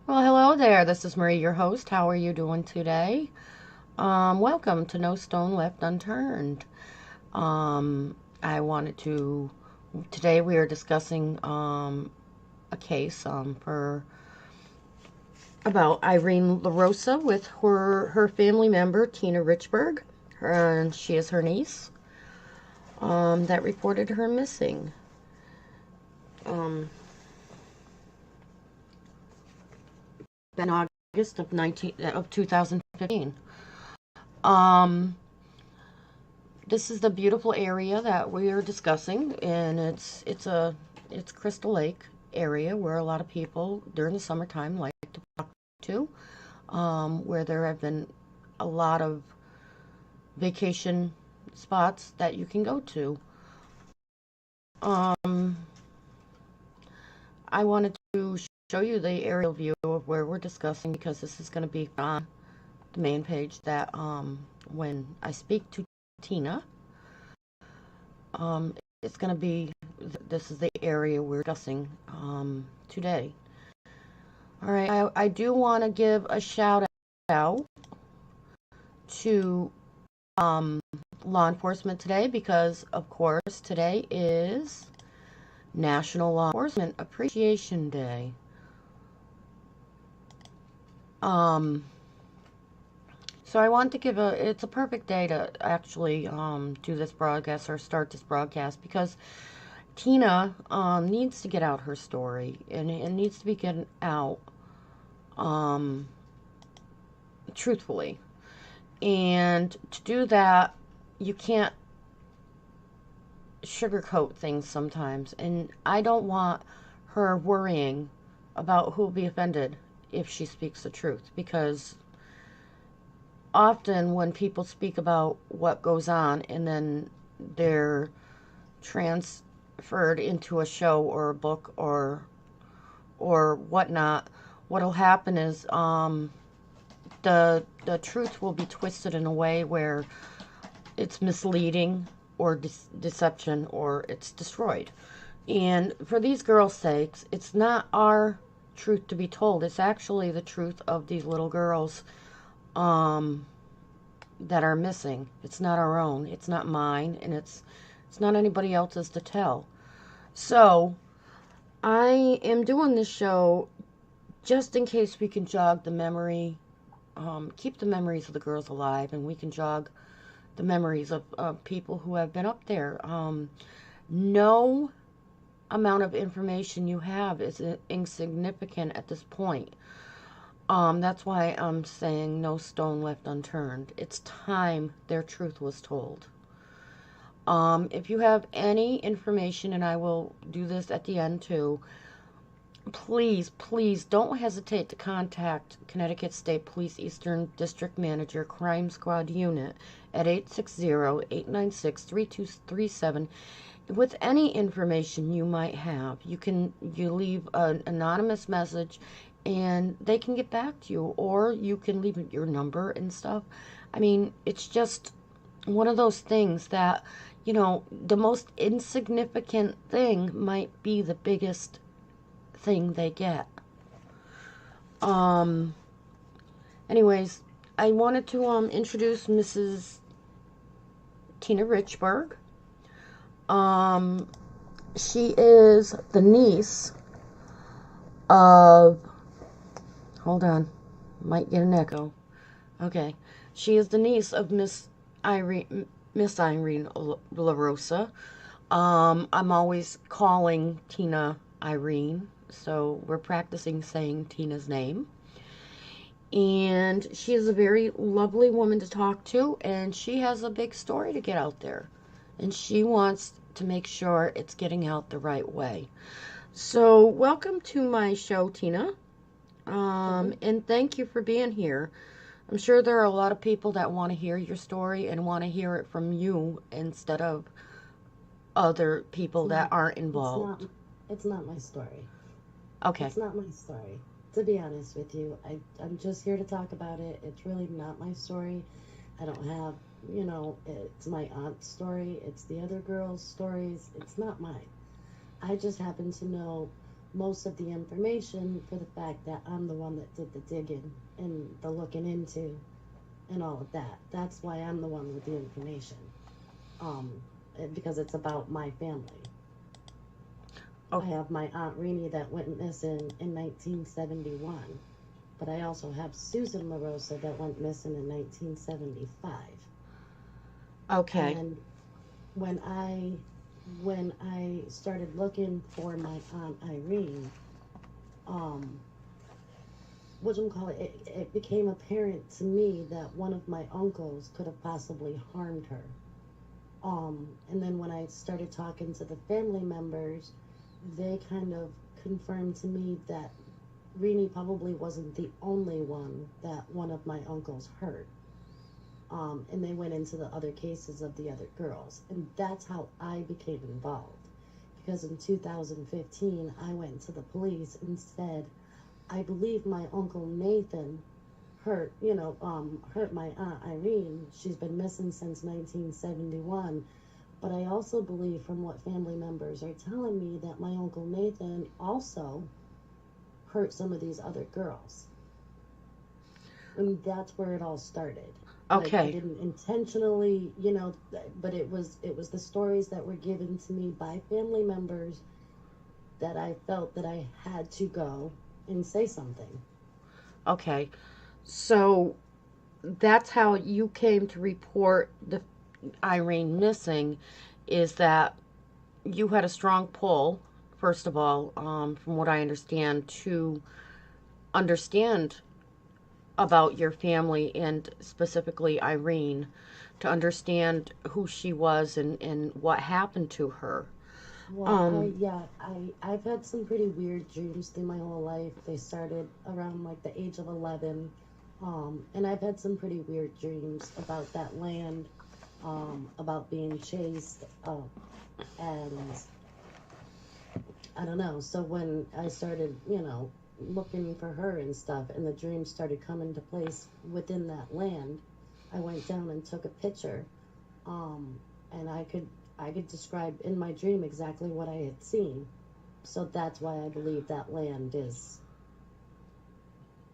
Well, hello there. This is Marie, your host. How are you doing today? Welcome to No Stone Left Unturned. I wanted to. Today we are discussing a case for about Irene LaRosa with her family member Tina Richburg, and she is her niece. That reported her missing. Um, in August of 2015. Um, This is the beautiful area that we are discussing, and it's Crystal Lake area where a lot of people during the summertime like to walk to, where there have been a lot of vacation spots that you can go to. Um, I wanted to show you the aerial view of where we're discussing because this is going to be on the main page that when I speak to Tina. It's going to be, this is the area we're discussing today. All right, I do want to give a shout out to law enforcement today because, of course, today is National Law Enforcement Appreciation Day. So I want to give it's a perfect day to actually do this broadcast or start this broadcast because Tina needs to get out her story, and it needs to be getting out truthfully. And to do that, you can't sugarcoat things sometimes. And I don't want her worrying about who will be offended if she speaks the truth, because often when people speak about what goes on and then they're transferred into a show or a book or whatnot, what'll happen is the truth will be twisted in a way where it's misleading or deception or it's destroyed. And for these girls' sakes, it's not our truth to be told. It's actually the truth of these little girls that are missing. It's not our own. It's not mine, and it's not anybody else's to tell. So I am doing this show just in case we can jog the memory, keep the memories of the girls alive, and we can jog the memories of people who have been up there. No amount of information you have is insignificant at this point. That's why I'm saying no stone left unturned. It's time their truth was told. If you have any information, and I will do this at the end too, please, please don't hesitate to contact Connecticut State Police Eastern District Manager Crime Squad Unit at 860-896-3237 with any information you might have. You leave an anonymous message and they can get back to you, or you can leave your number and stuff. I mean, it's just one of those things that, the most insignificant thing might be the biggest thing they get. Um, Anyways, I wanted to introduce Mrs. Tina Richburg. Um, she is the niece of, hold on, might get an echo. Okay. She is the niece of Miss Irene LaRosa. I'm always calling Tina Irene, so we're practicing saying Tina's name. And she is a very lovely woman to talk to, and she has a big story to get out there. And she wants to make sure it's getting out the right way. So, welcome to my show, Tina. And thank you for being here. I'm sure there are a lot of people that want to hear your story and want to hear it from you instead of other people that aren't involved. It's not my story. Okay. It's not my story. To be honest with you, I'm just here to talk about it. It's really not my story. I don't have, it's my aunt's story. It's the other girls' stories. It's not mine. I just happen to know most of the information for the fact that I'm the one that did the digging and the looking into and all of that. That's why I'm the one with the information. Because it's about my family. Oh. I have my Aunt Renee that went missing in 1971, but I also have Susan LaRosa that went missing in 1975. Okay. And when I started looking for my Aunt Irene, it became apparent to me that one of my uncles could have possibly harmed her. And then when I started talking to the family members, they kind of confirmed to me that Renee probably wasn't the only one that one of my uncles hurt. And they went into the other cases of the other girls. And that's how I became involved. Because in 2015, I went to the police and said, I believe my Uncle Nathan hurt my Aunt Irene. She's been missing since 1971. But I also believe from what family members are telling me that my Uncle Nathan also hurt some of these other girls. And that's where it all started. Okay. Like, I didn't intentionally, but it was the stories that were given to me by family members that I felt that I had to go and say something. Okay. So that's how you came to report the Irene missing, is that you had a strong pull, first of all, from what I understand, to understand about your family and specifically Irene, to understand who she was and what happened to her. Well, I've had some pretty weird dreams through my whole life. They started around like the age of 11. And I've had some pretty weird dreams about that land, about being chased, and I don't know. So when I started, looking for her and stuff, and the dreams started coming to place within that land, I went down and took a picture, and I could describe in my dream exactly what I had seen. So that's why I believe that land is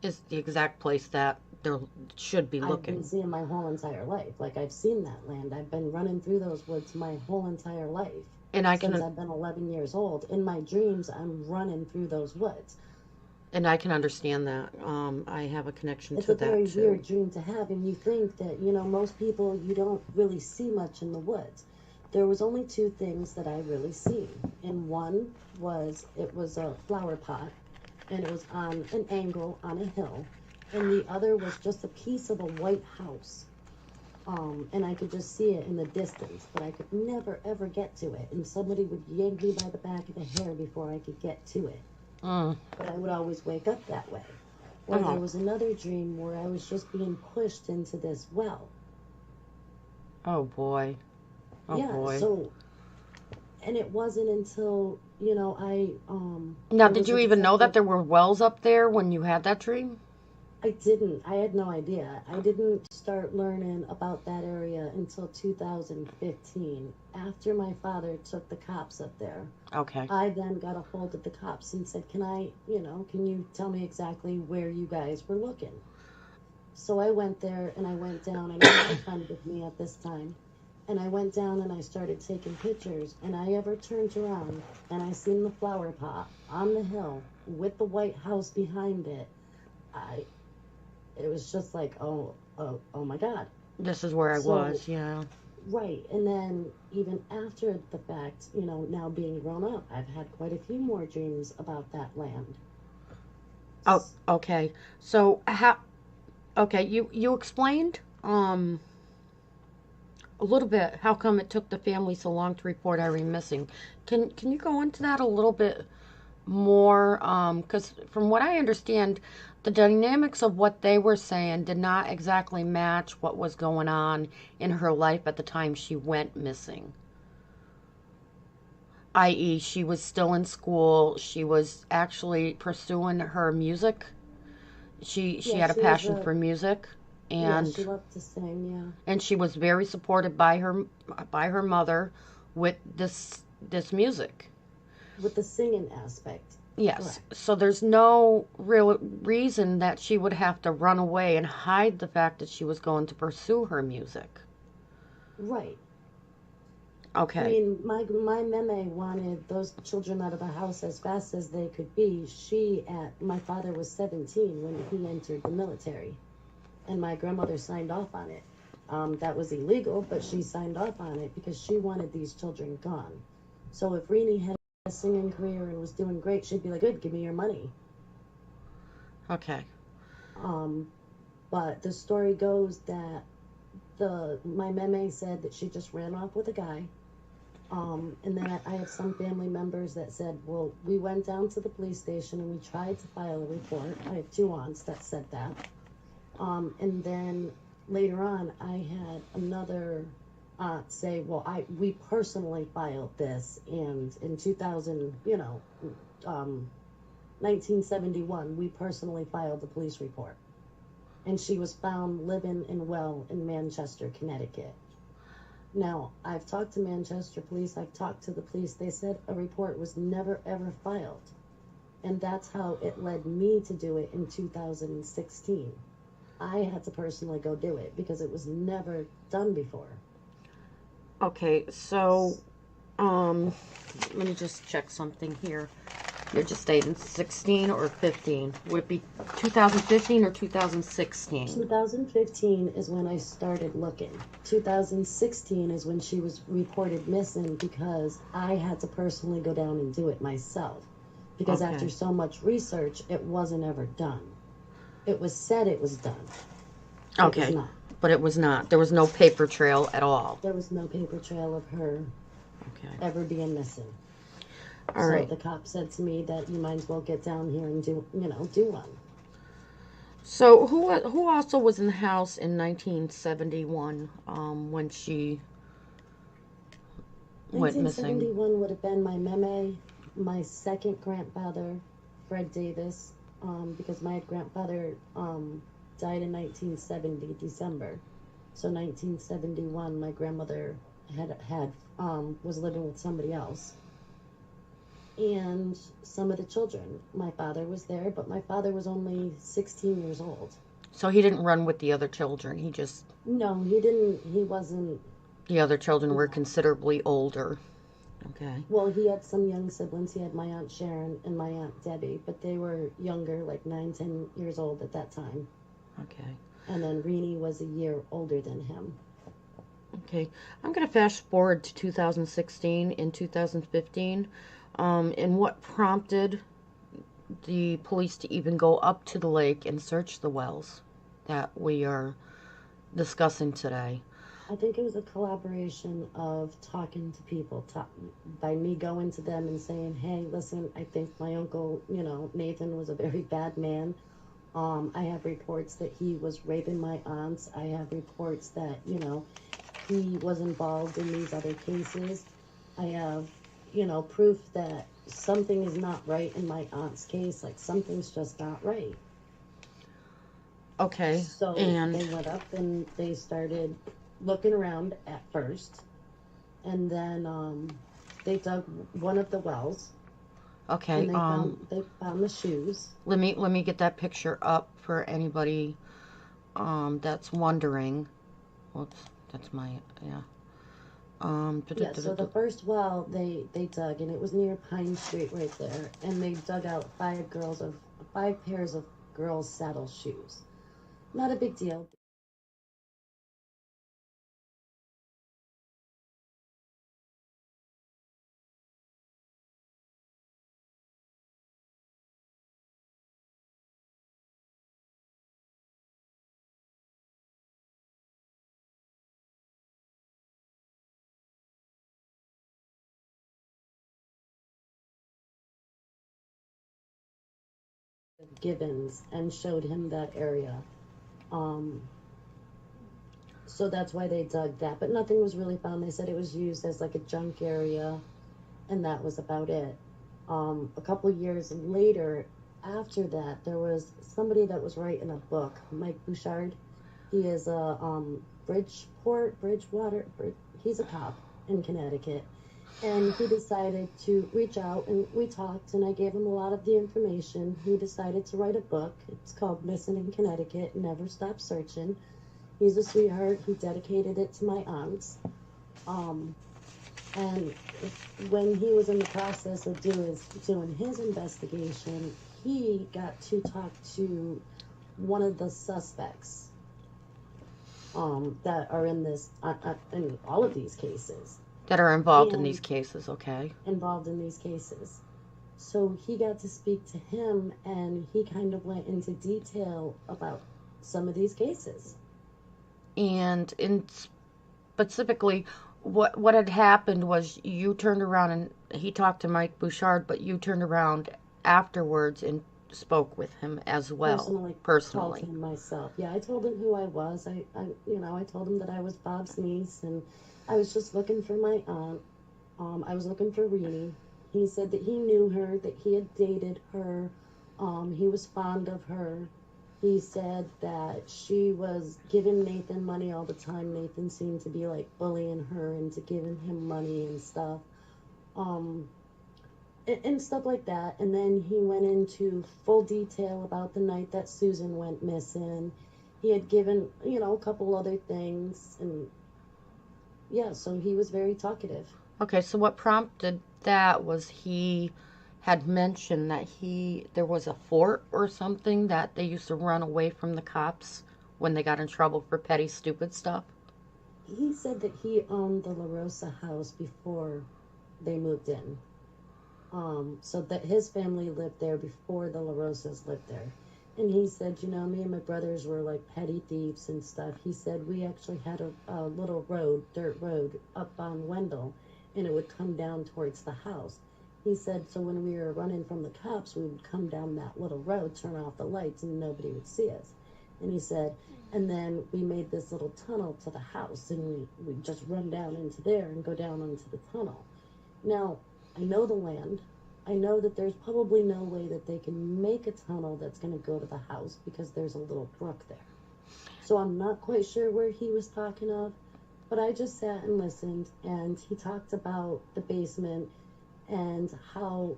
The exact place that there should be I've looking. been seeing my whole entire life. Like, I've seen that land. I've been running through those woods my whole entire life. And I Since can I've been 11 years old. In my dreams, I'm running through those woods. understand that. I have a connection It's to a very that too. weird dream to have, and you think that, most people, you don't really see much in the woods. There was only two things that I really seen. And one was, it was a flower pot, and it was on an angle on a hill. And the other was just a piece of a white house. And I could just see it in the distance, but I could never, ever get to it. And somebody would yank me by the back of the hair before I could get to it. But I would always wake up that way. Or there was another dream where I was just being pushed into this well. Oh boy. Oh boy. So, and it wasn't until, Now, did you even know that there were wells up there when you had that dream? I didn't. I had no idea. I didn't start learning about that area until 2015, after my father took the cops up there. Okay. I then got a hold of the cops and said, can you tell me exactly where you guys were looking? So I went there, and I went down, and I had a friend with me at this time. And I went down and I started taking pictures, and I ever turned around and I seen the flower pot on the hill with the white house behind it. It was just like, oh my God. This is where I was, yeah. Right. And then even after the fact, now being grown up, I've had quite a few more dreams about that land. Oh, okay. So you explained a little bit how come it took the family so long to report Irene missing. Can you go into that a little bit more? Because from what I understand, the dynamics of what they were saying did not exactly match what was going on in her life at the time she went missing. I.e., she was still in school. She was actually pursuing her music. She had a passion for music. And she loved to sing, yeah. And she was very supported by her mother with this music. With the singing aspect. Yes. Correct. So there's no real reason that she would have to run away and hide the fact that she was going to pursue her music. Right. I Okay. mean, my meme wanted those children out of the house as fast as they could be. My father was 17 when he entered the military, and my grandmother signed off on it. That was illegal, but she signed off on it because she wanted these children gone. So if Renee had a singing career and was doing great, she'd be like, "Good, give me your money." Okay. Um, but the story goes that my meme said that she just ran off with a guy. And then I have some family members that said, well, we went down to the police station and we tried to file a report. I have two aunts that said that. And then later on, I had another aunt say, well, we personally filed this, and in 2000, 1971, we personally filed the police report. And she was found living and well in Manchester, Connecticut. Now, I've talked to Manchester police, I've talked to the police, they said a report was never ever filed. And that's how it led me to do it in 2016. I had to personally go do it because it was never done before. Okay. So, let me just check something here. You're just stating 16 or 15. Would it be 2015 or 2016? 2015 is when I started looking. 2016 is when she was reported missing because I had to personally go down and do it myself. Because Okay. after so much research, it wasn't ever done. It was said it was done. It was Okay. not. But it was not. There was no paper trail at all. There was no paper trail of her Okay. ever being missing. All So right. the cop said to me that you might as well get down here and do one. So who also was in the house in 1971 when she went missing? 1971 would have been my meme, my second grandfather, Fred Davis, because my grandfather died in 1970 December. So 1971, my grandmother was living with somebody else. And some of the children. My father was there, but my father was only 16 years old. So he didn't run with the other children. He just No, he didn't. He wasn't. the other children were No. considerably older. Okay. Well, he had some young siblings. He had my Aunt Sharon and my Aunt Debbie, but they were younger, like 9, 10 years old at that time. Okay. And then Renee was a year older than him. Okay. I'm going to fast forward to 2016 and 2015. And what prompted the police to even go up to the lake and search the wells that we are discussing today? I think it was a collaboration of talking to people, by me going to them and saying, hey, listen, I think my uncle, Nathan was a very bad man. I have reports that he was raping my aunts. I have reports that, he was involved in these other cases. I have, proof that something is not right in my aunt's case. Like, something's just not right. Okay. So And they went up and they started looking around at first. And then they dug one of the wells. okay, And they found the shoes. let me get that picture up for anybody that's wondering. Whoops, that's my yeah. Yeah, so the first well they dug, and it was near Pine Street right there, and they dug out 5 pairs of girls' saddle shoes. Not a big deal. Gibbons and showed him that area. Um, so that's why they dug that, but nothing was really found. They said it was used as like a junk area, and that was about it. A couple years later, after that, there was somebody that was writing a book, Mike Bouchard. He is a Bridgewater. He's a cop in Connecticut, And he decided to reach out, and we talked, and I gave him a lot of the information. He decided to write a book. It's called Missing in Connecticut, Never Stop Searching. He's a sweetheart. He dedicated it to my aunts. Um, and when he was in the process of doing his investigation, he got to talk to one of the suspects that are in in all of these cases. That are involved in And these cases, okay? involved in these cases. So he got to speak to him, and he kind of went into detail about some of these cases. And in specifically, what had happened was you turned around and he talked to Mike Bouchard, but you turned around afterwards and spoke with him as well, Talked to personally. him myself. Yeah, I told him who I was. I told him that I was Bob's niece, and I was just looking for my aunt. I was looking for Reenie. He said that he knew her, that he had dated her. He was fond of her. He said that she was giving Nathan money all the time. Nathan seemed to be like bullying her into giving him money and stuff. Um, and stuff like that. And then he went into full detail about the night that Susan went missing. He had given, a couple other things. And yeah, so he was very talkative. Okay, so what prompted that was he had mentioned that there was a fort or something that they used to run away from the cops when they got in trouble for petty stupid stuff. He said that he owned the LaRosa house before they moved in. So that his family lived there before the LaRosa's lived there. And he said, me and my brothers were like petty thieves and stuff. He said we actually had a little dirt road up on Wendell, and it would come down towards the house. He said, so when we were running from the cops, we would come down that little road, turn off the lights, and nobody would see us. And he said, and then we made this little tunnel to the house, and we just run down into there and go down into the tunnel. Now, I know the land. I know that there's probably no way that they can make a tunnel that's going to go to the house because there's a little brook there. So I'm not quite sure where he was talking of, but I just sat and listened, and he talked about the basement and how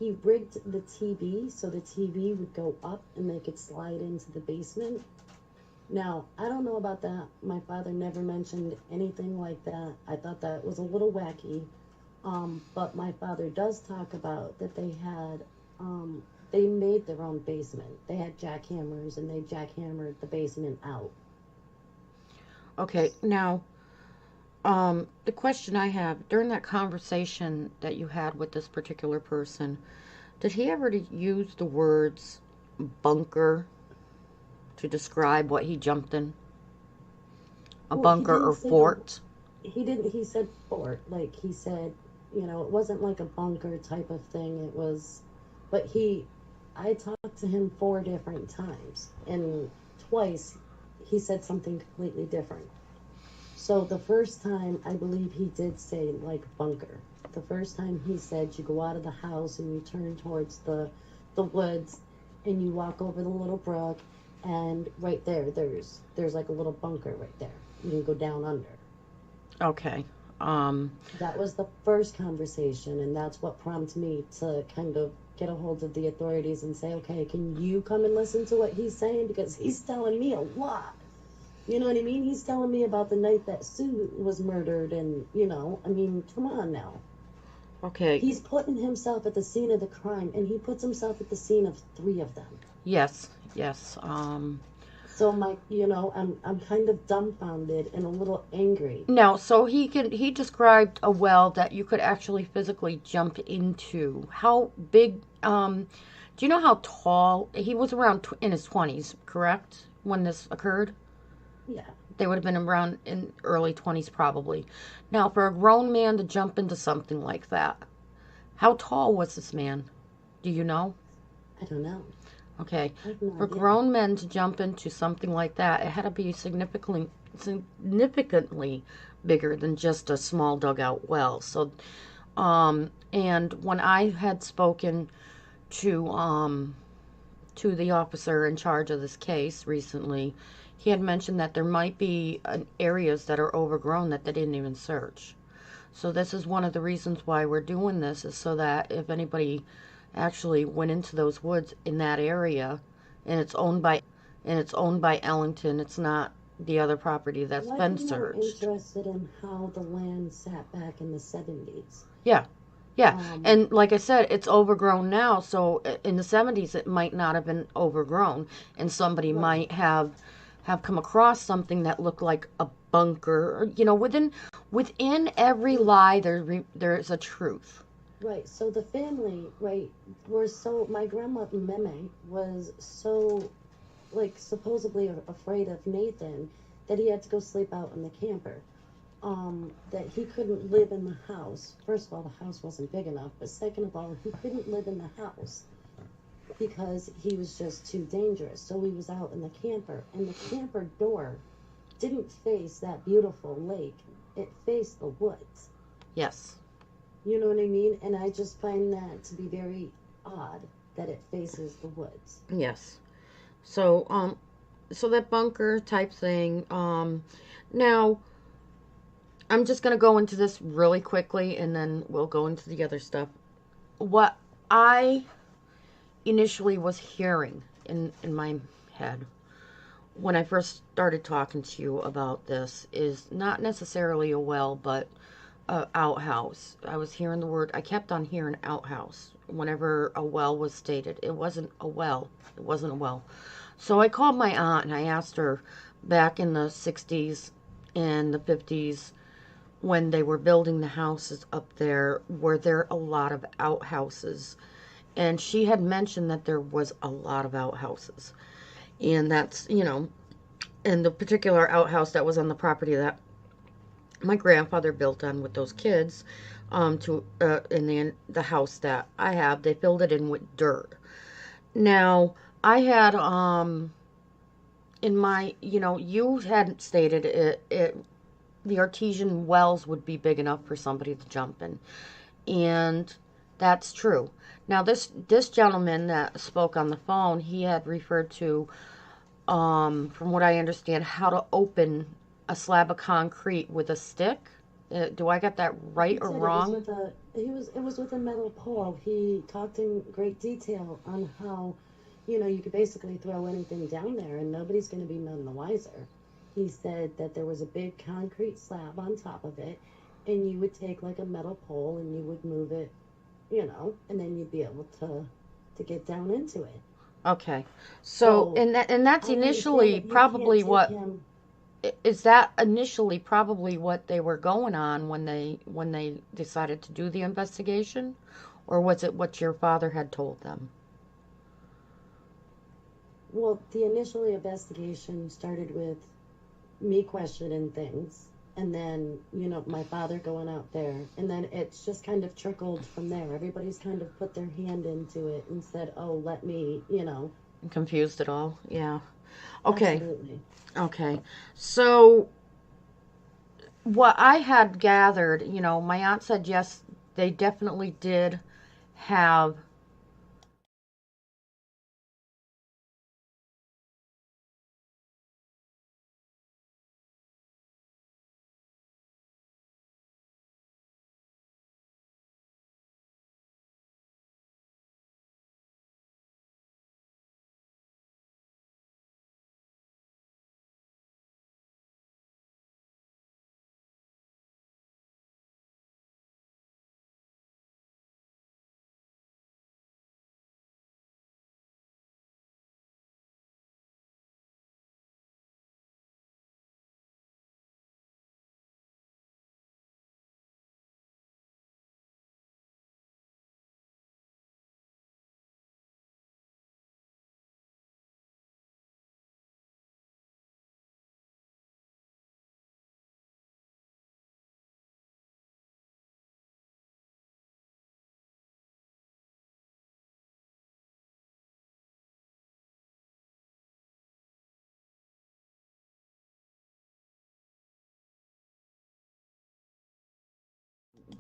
he rigged the TV so the TV would go up and they could slide into the basement. Now, I don't know about that. My father never mentioned anything like that. I thought that was a little wacky. But my father does talk about that they made their own basement. They had jackhammers, and they jackhammered the basement out. Okay, now, the question I have, during that conversation that you had with this particular person, did he ever use the words bunker to describe what he jumped in? A Well, he bunker didn't or say fort? he said fort. Like he said, it wasn't like a bunker type of thing. It was, but I talked to him 4 different times, and twice he said something completely different. So the first time, I believe he did say like bunker. The first time he said you go out of the house and you turn towards the woods, and you walk over the little brook, and right there there's like a little bunker right there. You can go down under. Okay. That was the first conversation, and that's what prompted me to kind of get a hold of the authorities and say, okay, can you come and listen to what he's saying? Because he's telling me a lot. You know what I mean? He's telling me about the night that Sue was murdered, and, come on now. Okay. He's putting himself at the scene of the crime, and he puts himself at the scene of 3 of them. Yes. So I'm kind of dumbfounded and a little angry. Now, so he described a well that you could actually physically jump into. How big, do you know how tall, he was around in his 20s, correct? When this occurred? Yeah. They would have been around in early 20s probably. Now, for a grown man to jump into something like that, how tall was this man? Do you know? I don't know. Okay. I have no For idea. grown men to jump into something like that, it had to be significantly bigger than just a small dugout well. So, and when I had spoken to the officer in charge of this case recently, he had mentioned that there might be areas that are overgrown that they didn't even search. So this is one of the reasons why we're doing this, is so that if anybody actually went into those woods in that area, and it's owned by Ellington, it's not the other property that's Well, I'd been be more searched. interested in how the land sat back in the 70s. Yeah. Yeah. Um, And like I said, it's overgrown now, so in the 70s it might not have been overgrown, and somebody right, might have come across something that looked like a bunker. Or, within every lie there's a truth. right. So the family, right, were so, my grandma Meme was so, like, supposedly afraid of Nathan that he had to go sleep out in the camper. That he couldn't live in the house. First of all, the house wasn't big enough, but second of all, he couldn't live in the house because he was just too dangerous. So he was out in the camper, and the camper door didn't face that beautiful lake. It faced the woods. Yes. You know what I mean? And I just find that to be very odd that it faces the woods. Yes. So that bunker type thing. Now I'm just gonna go into this really quickly, and then we'll go into the other stuff. What I initially was hearing in my head when I first started talking to you about this is not necessarily a well, but a outhouse. I kept on hearing outhouse whenever a well was stated. It wasn't a well. It wasn't a well. So I called my aunt and I asked her, back in the 60s and the 50s, when they were building the houses up there, were there a lot of outhouses? And she had mentioned that there was a lot of outhouses. And that's, and the particular outhouse that was on the property that my grandfather built on with those kids, in the house that I have, they filled it in with dirt. Now, I had, in my, you had stated the artesian wells would be big enough for somebody to jump in. And that's true. Now, this gentleman that spoke on the phone, he had referred to, from what I understand, how to open a slab of concrete with a stick. Do I get that right He or said wrong? it was with a metal pole. He talked in great detail on how, you could basically throw anything down there and nobody's going to be none the wiser. He said that there was a big concrete slab on top of it, and you would take like a metal pole and you would move it, and then you'd be able to get down into it. Okay. So, So and that's I understand initially that you can't probably take what him. is that initially probably what they were going on when they decided to do the investigation, or was it what your father had told them? Well, the initial investigation started with me questioning things, and then my father going out there, and then it's just kind of trickled from there. Everybody's kind of put their hand into it and said, oh, let me, I'm confused at all. Yeah. Okay. absolutely. Okay. So what I had gathered, my aunt said yes, they definitely did have.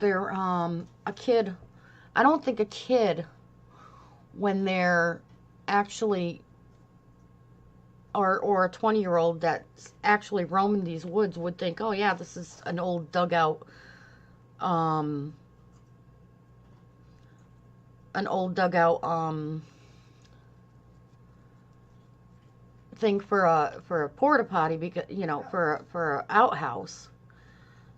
They're a kid. I don't think a kid, when they're actually, or a 20-year-old that's actually roaming these woods, would think, oh yeah, this is an old dugout um, an old dugout, thing for a porta potty, because, you know, for a outhouse,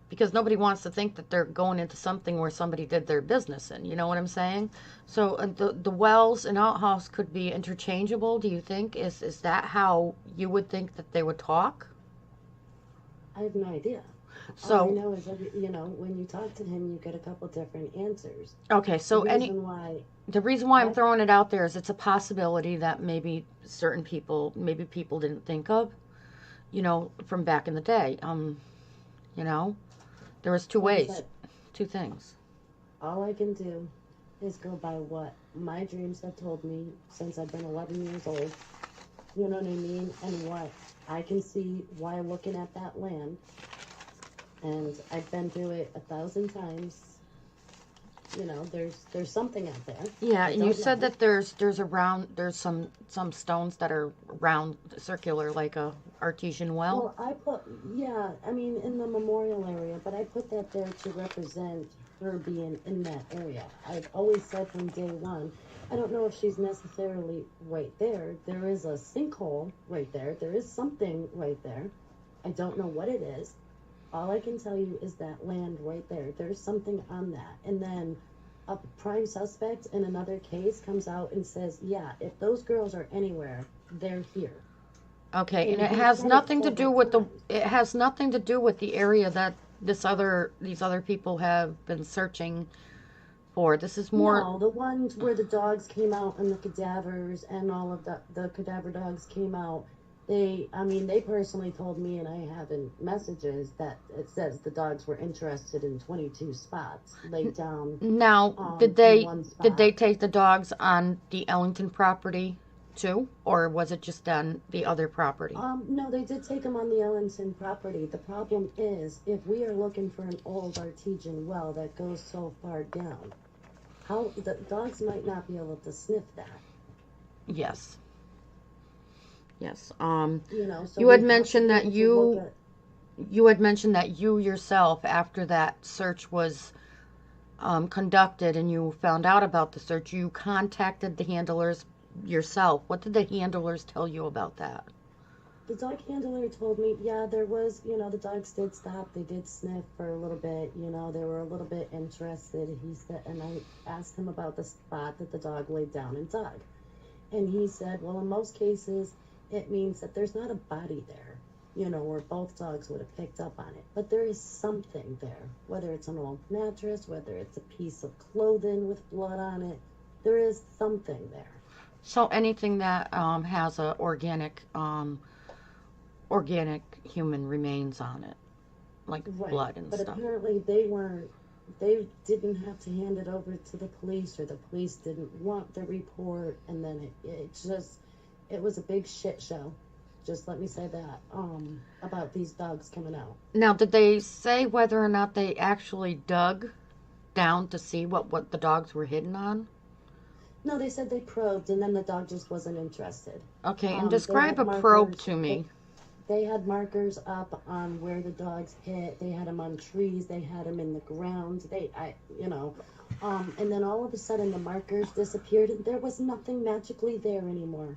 because nobody wants to think that they're going into something where somebody did their business in. You know what I'm saying? So the wells and outhouse could be interchangeable. Do you think? Is that how you would think that they would talk? I have no idea. All I So know is, you know, when you talk to him, you get a couple different answers. okay, The so reason why, the reason why I'm what? throwing it out there is it's a possibility that maybe certain people, maybe people didn't think of, you know, from back in the day. You know, there was two Like I ways, said, two things. all I can do is go by what my dreams have told me since I've been 11 years old. You know what I mean? And what I can see while looking at that land. And I've been through it 1,000 times. You know, there's something out there. Yeah, I and you don't said know. that there's some stones that are round, circular, like a artesian well. Well, I put, yeah, I mean, in the memorial area, but I put that there to represent her being in that area. I've always said from day one, I don't know if she's necessarily right there. There is a sinkhole right there. There is something right there. I don't know what it is. All I can tell you is that land right there. There's something on that. And then a prime suspect in another case comes out and says, yeah, if those girls are anywhere, they're here. Okay, and And it he has said it nothing to do several with times. the area that these other people have been searching for. This is more. No, the ones where the dogs came out and the cadavers and all of the cadaver dogs came out. I mean, they personally told me, and I have in messages that it says the dogs were interested in 22 spots laid down Now, in one did spot. they take the dogs on the Ellington property too, or was it just on the other property? No, they did take them on the Ellington property. The problem is, if we are looking for an old artesian well that goes so far down, how the dogs might not be able to sniff that. Yes, yes. You know, so You we had have to mentioned be that able to look at. you had mentioned that you yourself, after that search was conducted and you found out about the search, you contacted the handlers yourself. What did the handlers tell you about that? The dog handler told me, yeah, there was, you know, the dogs did stop. They did sniff for a little bit. You know, they were a little bit interested. He said, and I asked him about the spot that the dog laid down and dug. And he said, well, in most cases, it means that there's not a body there, you know, or both dogs would have picked up on it. But there is something there, whether it's an old mattress, whether it's a piece of clothing with blood on it, there is something there. So anything that has a organic human remains on it, like Right. blood and But stuff. apparently they didn't have to hand it over to the police, or the police didn't want the report. And then it was a big shit show. Just let me say that, about these dogs coming out. Now, did they say whether or not they actually dug down to see what the dogs were hidden on? No, they said they probed, and then the dog just wasn't interested. Okay, and They describe had a probe markers. to me. They had markers up on where the dogs hit. They had them on trees. They had them in the ground. You know, and then all of a sudden the markers disappeared, and there was nothing magically there anymore.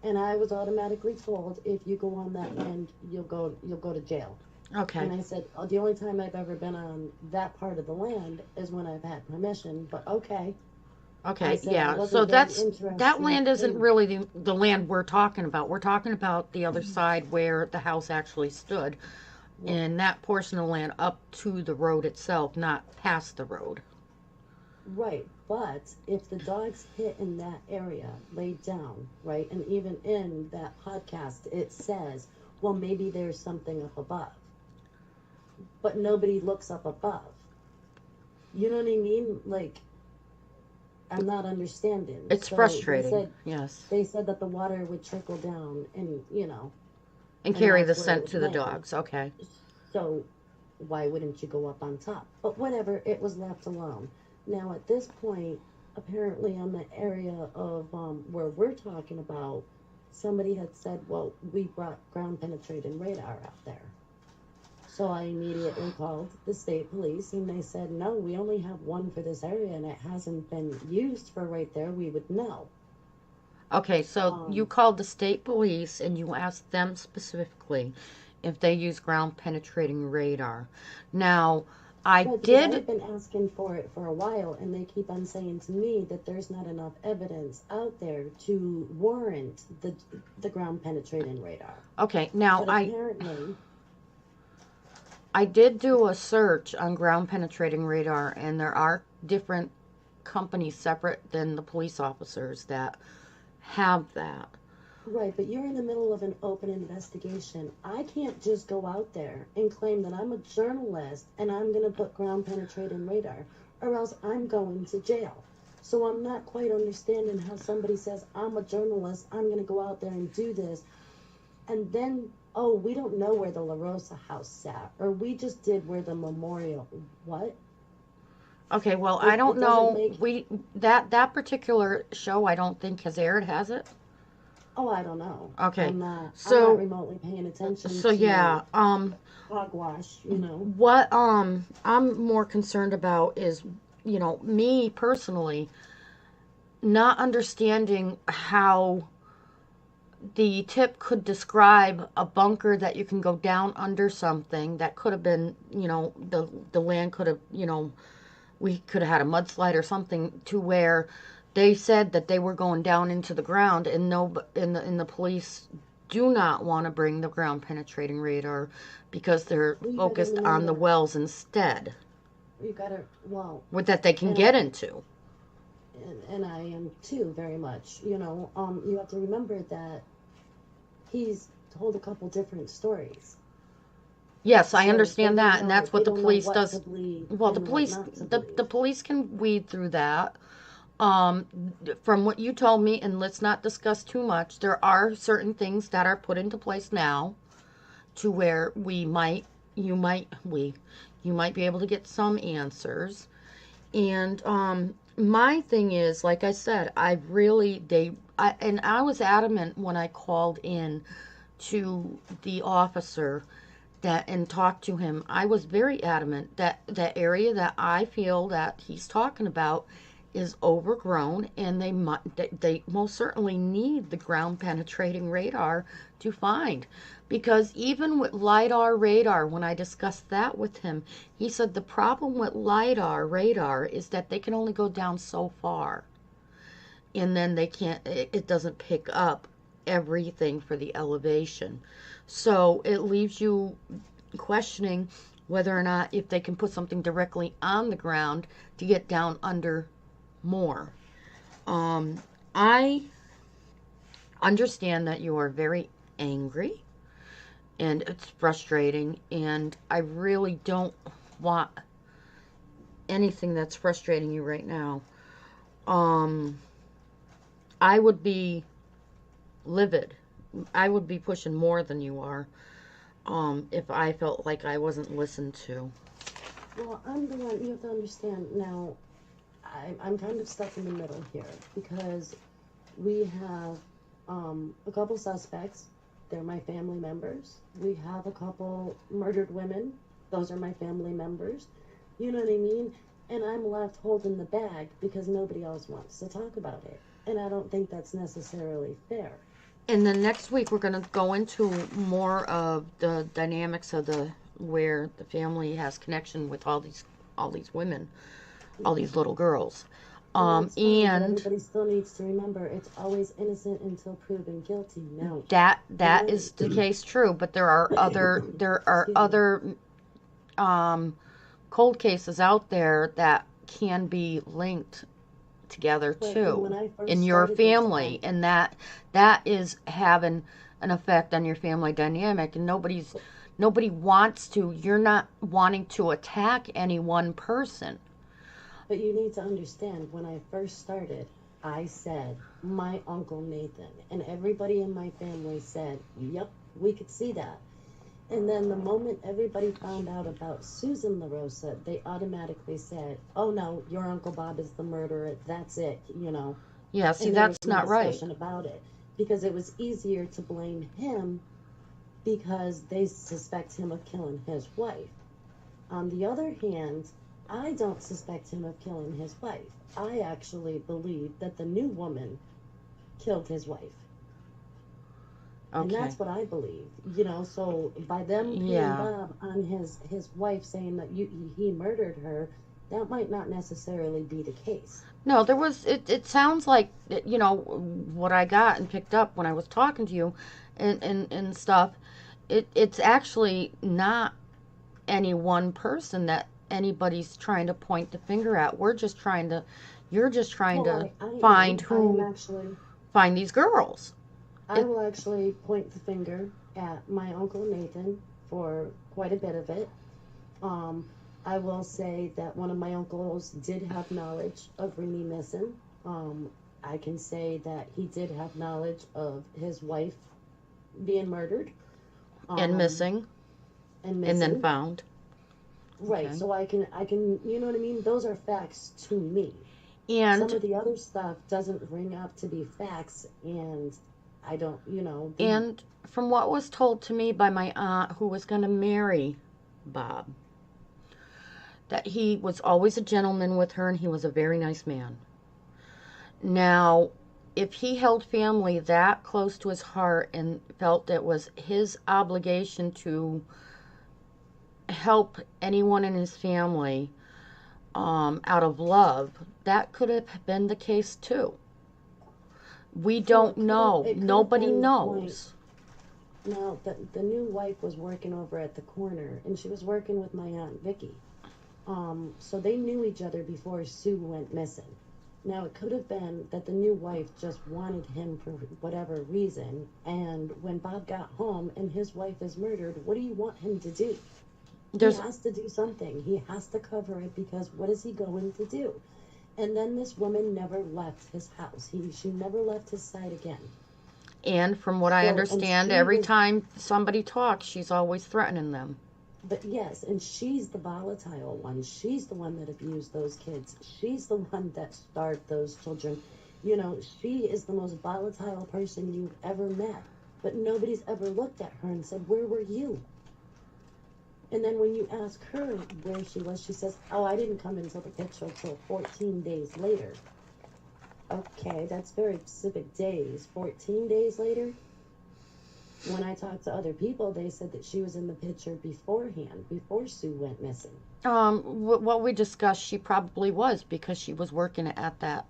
And I was automatically told, if you go on that land, you'll go to jail. Okay. And I said, oh, the only time I've ever been on that part of the land is when I've had permission. But okay, I Okay, said I yeah. So wasn't very that interested land isn't in. really the land we're talking about. We're talking about the other side where the house actually stood, Well, in that portion of land up to the road itself, not past the road. right, but if the dogs hit in that area, laid down, right, and even in that podcast, it says, well, maybe there's something up above, but nobody looks up above. You know what I mean? Like, I'm not understanding. It's So frustrating, yes. they said that the water would trickle down, and And and carry the that's where it scent would to the land. dogs. Okay. So why wouldn't you go up on top? But whatever, it was left alone. Now at this point, apparently on the area of where we're talking about, somebody had said, well, we brought ground penetrating radar out there. So I immediately called the state police, and they said, no, we only have one for this area, and it hasn't been used for right there. We would know. Okay, so you called the state police and you asked them specifically if they use ground penetrating radar. Now, I Right, because I did. have been asking for it for a while, and they keep on saying to me that there's not enough evidence out there to warrant the ground penetrating radar. Okay, now But apparently, I did do a search on ground penetrating radar, and there are different companies separate than the police officers that have that. right, but you're in the middle of an open investigation. I can't just go out there and claim that I'm a journalist and I'm going to put ground penetrating radar, or else I'm going to jail. So I'm not quite understanding how somebody says, I'm a journalist, I'm going to go out there and do this, and then, oh, we don't know where the LaRosa house sat, or we just did where the memorial. What? Okay, well, It, I don't it doesn't know. make. That particular show I don't think has aired, has it? Oh, I don't know. Okay. I'm not So remotely paying attention so to yeah, hogwash, you know. what I'm more concerned about is, me personally not understanding how the tip could describe a bunker that you can go down under something that could have been, the land could have, we could have had a mudslide or something, to where they said that they were going down into the ground, and the police do not want to bring the ground penetrating radar because they're Well, you gotta focused on the remember, wells instead, you gotta, well, with that they can and get into. and I am too, very much, you know. You have to remember that he's told a couple different stories. Yes, I So understand that, and that's they what the don't know police what to does. believe Well, and what not to the believe. police can weed through that. Um, from what you told me, and let's not discuss too much, there are certain things that are put into place now to where you might be able to get some answers. And my thing is, like I said, I was adamant when I called in to the officer that and talked to him. I was very adamant that the area that I feel that he's talking about is overgrown, and they most certainly need the ground penetrating radar to find, because even with lidar radar, when I discussed that with him, he said the problem with lidar radar is that they can only go down so far, and then it doesn't pick up everything for the elevation. So it leaves you questioning whether or not if they can put something directly on the ground to get down under more. I understand that you are very angry and it's frustrating, and I really don't want anything that's frustrating you right now. Um, I would be livid. I would be pushing more than you are, if I felt like I wasn't listened to. Well, I'm the one, you have to understand now, I'm kind of stuck in the middle here because we have a couple suspects. They're my family members. We have a couple murdered women. Those are my family members. You know what I mean? And I'm left holding the bag because nobody else wants to talk about it. And I don't think that's necessarily fair. And then next week we're going to go into more of the dynamics of where the family has connection with all these women, all these little girls. And that's fine, but And everybody still needs to remember it's always innocent until proven guilty. Now, that is the case, true, but there are excuse me. other cold cases out there that can be linked together Right, and when too I first in your started this, family, and that is having an effect on your family dynamic, and nobody wants to, you're not wanting to attack any one person. but you need to understand, when I first started, I said, my Uncle Nathan, and everybody in my family said, yep, we could see that. And then the moment everybody found out about Susan LaRosa, they automatically said, oh no, your Uncle Bob is the murderer, that's it, you know. Yeah, see, And there was that's no not right. discussion about it because it was easier to blame him because they suspect him of killing his wife. On the other hand, I don't suspect him of killing his wife. I actually believe that the new woman killed his wife. And Okay. that's what I believe. So by them pinning Yeah. Bob on his wife saying that he murdered her, that might not necessarily be the case. No, there was, it sounds like, what I got and picked up when I was talking to you and stuff, it's actually not any one person that anybody's trying to point the finger at. You're just trying Well, to I am. find these girls. I will actually point the finger at my Uncle Nathan for quite a bit of it. I will say that one of my uncles did have knowledge of Rini missing. I can say that he did have knowledge of his wife being murdered. And missing. And And then found. Right, Okay. so I can, you know what I mean? Those are facts to me. And Some of the other stuff doesn't ring up to be facts, and I don't, and from what was told to me by my aunt who was going to marry Bob, that he was always a gentleman with her and he was a very nice man. Now, if he held family that close to his heart and felt it was his obligation to help anyone in his family out of love, that could have been the case too. We don't know. Nobody knows. Now, the new wife was working over at the corner, and she was working with my Aunt Vicky. So they knew each other before Sue went missing. Now, it could have been that the new wife just wanted him for whatever reason, and when Bob got home and his wife is murdered, what do you want him to do? He has to do something. He has to cover it, because what is he going to do? And then this woman never left his house. She never left his side again. And from what I understand, every time somebody talks, she's always threatening them. But yes, and she's the volatile one. She's the one that abused those kids. She's the one that starved those children. She is the most volatile person you've ever met. But nobody's ever looked at her and said, "Where were you?" And then when you ask her where she was, she says, "Oh, I didn't come into the picture till 14 days later." Okay, that's very specific days. 14 days later? When I talked to other people, they said that she was in the picture beforehand, before Sue went missing. What we discussed, she probably was, because she was working at that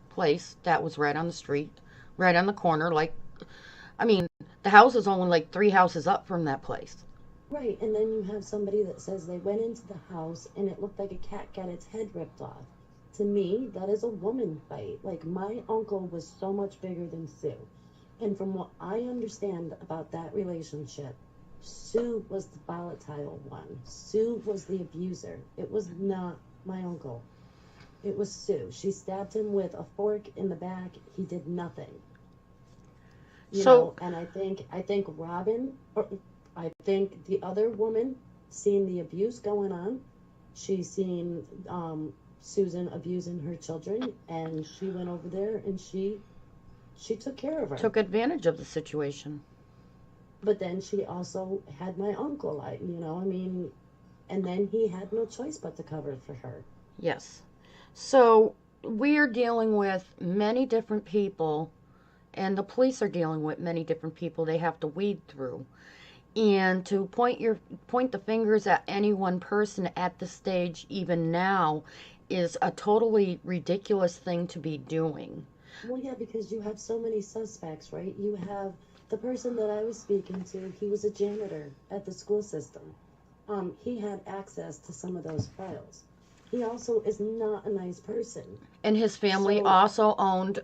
place that was right on the street, right on the corner. The house is only like 3 houses up from that place. Right, and then you have somebody that says they went into the house and it looked like a cat got its head ripped off. To me, that is a woman fight. Like, my uncle was so much bigger than Sue. And from what I understand about that relationship, Sue was the volatile one. Sue was the abuser. It was not my uncle. It was Sue. She stabbed him with a fork in the back. He did nothing. And I think Robin, or I think the other woman, seeing the abuse going on, she's seen Susan abusing her children, and she went over there and she took care of her. Took advantage of the situation. But then she also had my uncle, and then he had no choice but to cover for her. Yes. So we are dealing with many different people, and the police are dealing with many different people they have to weed through. And to point the fingers at any one person at this stage, even now, is a totally ridiculous thing to be doing. Well, yeah, because you have so many suspects, right? You have the person that I was speaking to, he was a janitor at the school system. He had access to some of those files. He also is not a nice person. And his family also owned,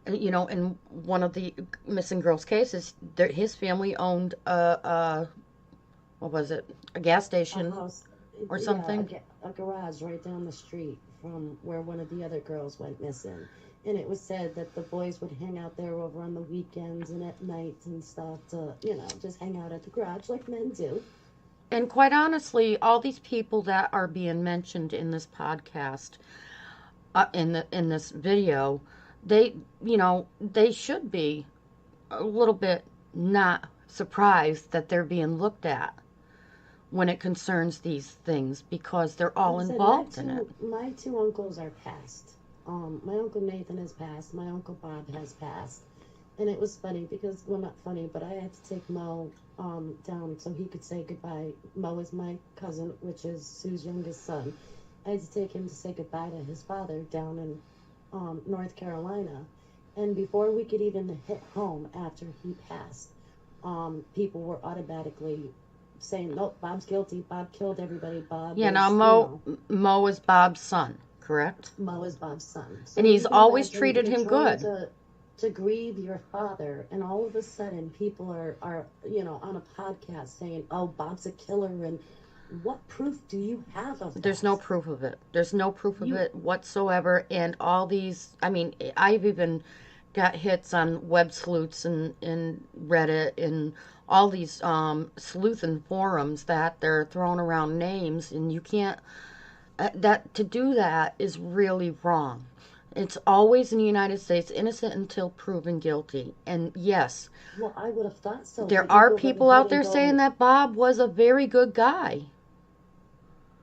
in one of the missing girls' cases, his family owned what was it? A gas station or something? A garage right down the street from where one of the other girls went missing. And it was said that the boys would hang out there over on the weekends and at nights and stuff to, just hang out at the garage like men do. And quite honestly, all these people that are being mentioned in this podcast, in this video, they should be a little bit not surprised that they're being looked at when it concerns these things, because they're all Like I said, involved in it. my two uncles are passed. My uncle Nathan has passed. My uncle Bob has passed. And it was funny because, well, not funny, but I had to take Mo down so he could say goodbye. Mo is my cousin, which is Sue's youngest son. I had to take him to say goodbye to his father down in North Carolina. And before we could even hit home after he passed, people were automatically saying, nope, Bob's guilty. Bob killed everybody. Bob Yeah, is, now Mo is Bob's son, correct? Mo is Bob's son. So And he's you can always imagine treated you're him trying good. to grieve your father, and all of a sudden people are on a podcast saying, oh, Bob's a killer, and what proof do you have of that? There's no proof of it. There's no proof of You it whatsoever. And all these, I mean, I've even got hits on web sleuths and Reddit and all these sleuthing forums that they're throwing around names, and you can't, that to do that is really wrong. It's always in the United States, innocent until proven guilty. And yes, Well, I would have thought so, there but you are go right people ahead out and there saying go, that Bob was a very good guy.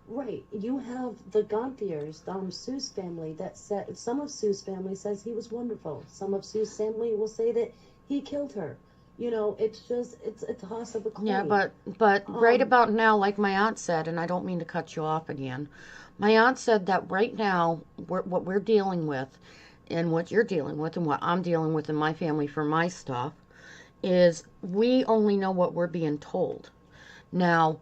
right, you have the Gonthiers, Sue's family, that said, some of Sue's family says he was wonderful. Some of Sue's family will say that he killed her. It's just, it's a toss of a coin. Yeah, but right Um, about now, like my aunt said, and I don't mean to cut you off again, my aunt said that right now, what we're dealing with, and what you're dealing with, and what I'm dealing with in my family for my stuff, is we only know what we're being told. Now,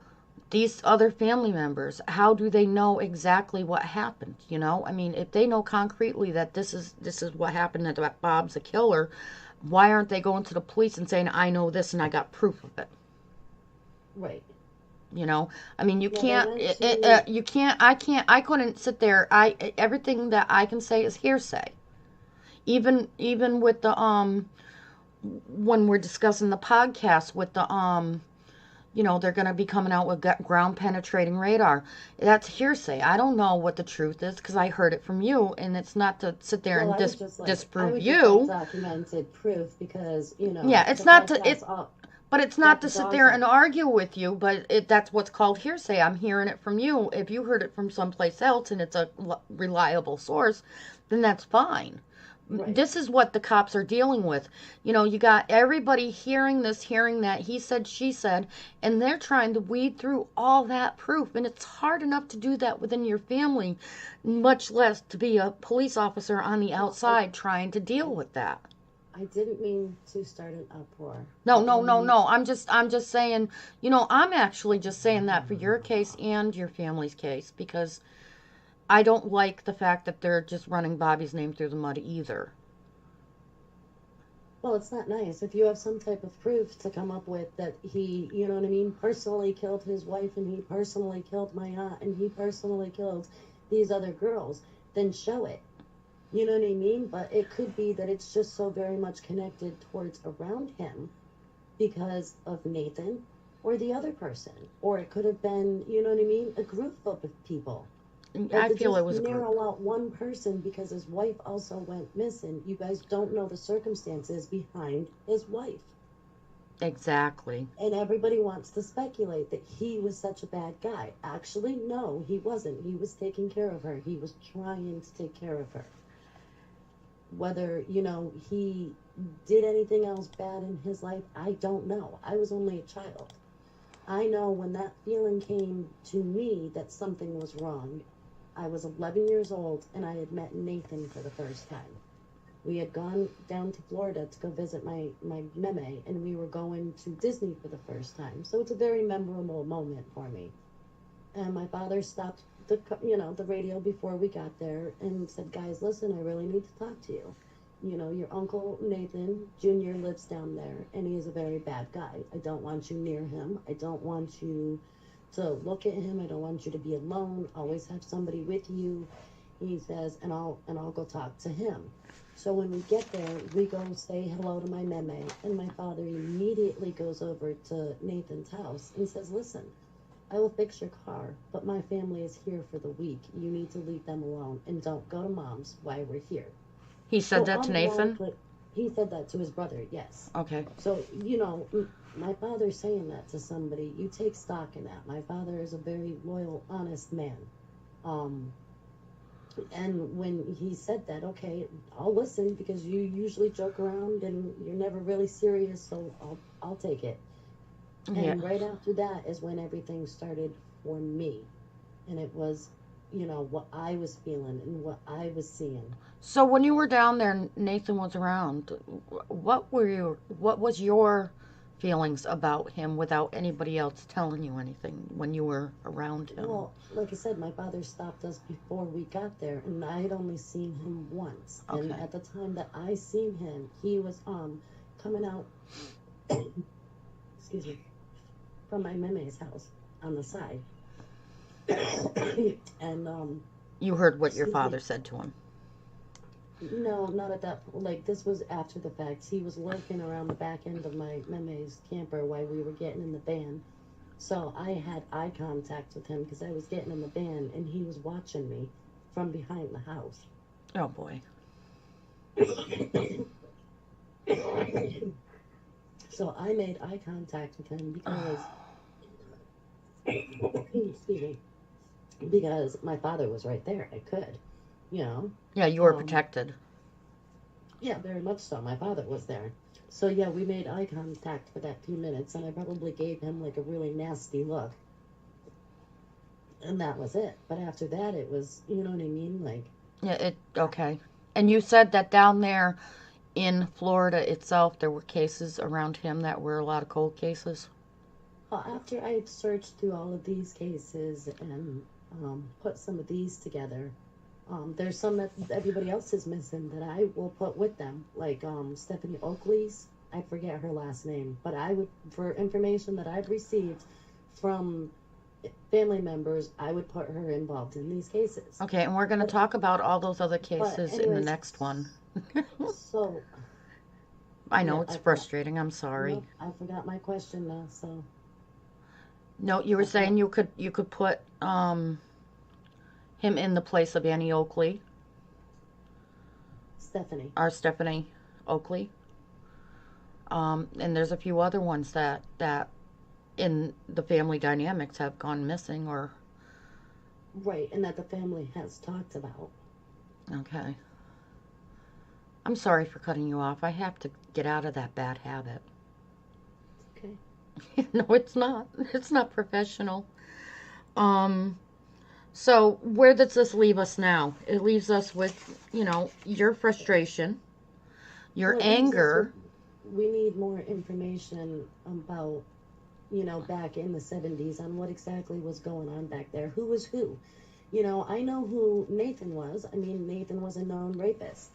these other family members, how do they know exactly what happened? I mean, if they know concretely that this is what happened, that Bob's a killer, why aren't they going to the police and saying, I know this and I got proof of it? right. I mean, you Yeah, they can't, went to, I couldn't sit there. Everything that I can say is hearsay. Even with the, when we're discussing the podcast with the, they're going to be coming out with ground penetrating radar. That's hearsay. I don't know what the truth is because I heard it from you, and it's not to sit there well, and I disprove would just like you. documented proof because, Yeah, it's the not podcast all but it's got not the to sit dogs there in and it. argue with you, but that's what's called hearsay. I'm hearing it from you. If you heard it from someplace else and it's a reliable source, then that's fine. Right. This is what the cops are dealing with. You got everybody hearing this, hearing that, he said, she said, and they're trying to weed through all that proof. And it's hard enough to do that within your family, much less to be a police officer on the Well, outside trying to deal with that. I didn't mean to start an uproar, No, but no, when no, you, no. I'm just saying, I'm actually just saying that for your case and your family's case because I don't like the fact that they're just running Bobby's name through the mud either. well, it's not nice. If you have some type of proof to come up with that he, you know what I mean, personally killed his wife and he personally killed my aunt and he personally killed these other girls, then show it. You know what I mean? But it could be that it's just so very much connected towards around him because of Nathan or the other person. Or it could have been, you know what I mean, a group of people. But I to feel it just was a group. narrow out one person because his wife also went missing, you guys don't know the circumstances behind his wife. Exactly. And everybody wants to speculate that he was such a bad guy. Actually, no, he wasn't. He was taking care of her. He was trying to take care of her. Whether, he did anything else bad in his life, I don't know. I was only a child. I know when that feeling came to me that something was wrong. I was 11 years old and I had met Nathan for the first time. We had gone down to Florida to go visit my meme, and we were going to Disney for the first time. So it's a very memorable moment for me. And my father stopped the radio before we got there and said, guys, listen, I really need to talk to you. Your uncle Nathan Jr. lives down there and he is a very bad guy. I don't want you near him. I don't want you to look at him. I don't want you to be alone. Always have somebody with you. He says, and I'll go talk to him. So when we get there, we go say hello to my meme, and my father immediately goes over to Nathan's house and says, listen, I will fix your car, but my family is here for the week. You need to leave them alone and don't go to mom's while we're here. He said So that to Nathan? automatically, He said that to his brother, yes. Okay. So, my father saying that to somebody, you take stock in that. My father is a very loyal, honest man. And when he said that, okay, I'll listen because you usually joke around and you're never really serious, so I'll take it. Yeah. And right after that is when everything started for me. And it was, what I was feeling and what I was seeing. So when you were down there, and Nathan was around. What was your feelings about him without anybody else telling you anything when you were around him? Well, like I said, my father stopped us before we got there, and I had only seen him once. Okay. And at the time that I seen him, he was coming out, excuse me, from my meme's house on the side. And you heard what your excuse father me. said to him. No, not at that. Like, this was after the fact. He was lurking around the back end of my meme's camper while we were getting in the van. So I had eye contact with him because I was getting in the van, and he was watching me from behind the house. Oh boy. So I made eye contact with him because, excuse me, because my father was right there. I could, Yeah, you were protected. Yeah, very much so. My father was there. So yeah, we made eye contact for that few minutes, and I probably gave him like a really nasty look. And that was it. But after that, it was, you know what I mean? Like, Yeah, okay. And you said that down there in Florida itself, there were cases around him that were a lot of cold cases? after I had searched through all of these cases and put some of these together, there's some that everybody else is missing that I will put with them, like Stephanie Oakley's. I forget her last name, but I would, for information that I've received from family members, I would put her involved in these cases. Okay, and we're going to talk about all those other cases in the anyways, next one. So, I know yeah, it's frustrating. I'm sorry. Nope, I forgot my question now. So, No, you were saying you could put him in the place of Annie Oakley Stephanie Oakley. And there's a few other ones that in the family dynamics have gone missing or right, and that the family has talked about. Okay. I'm sorry for cutting you off. I have to get out of that bad habit. Okay. No, it's not. It's not professional. So where does this leave us now? It leaves us with, your frustration, your anger. We need more information about, back in the 70s on what exactly was going on back there. Who was who? I know who Nathan was. I mean, Nathan was a known rapist.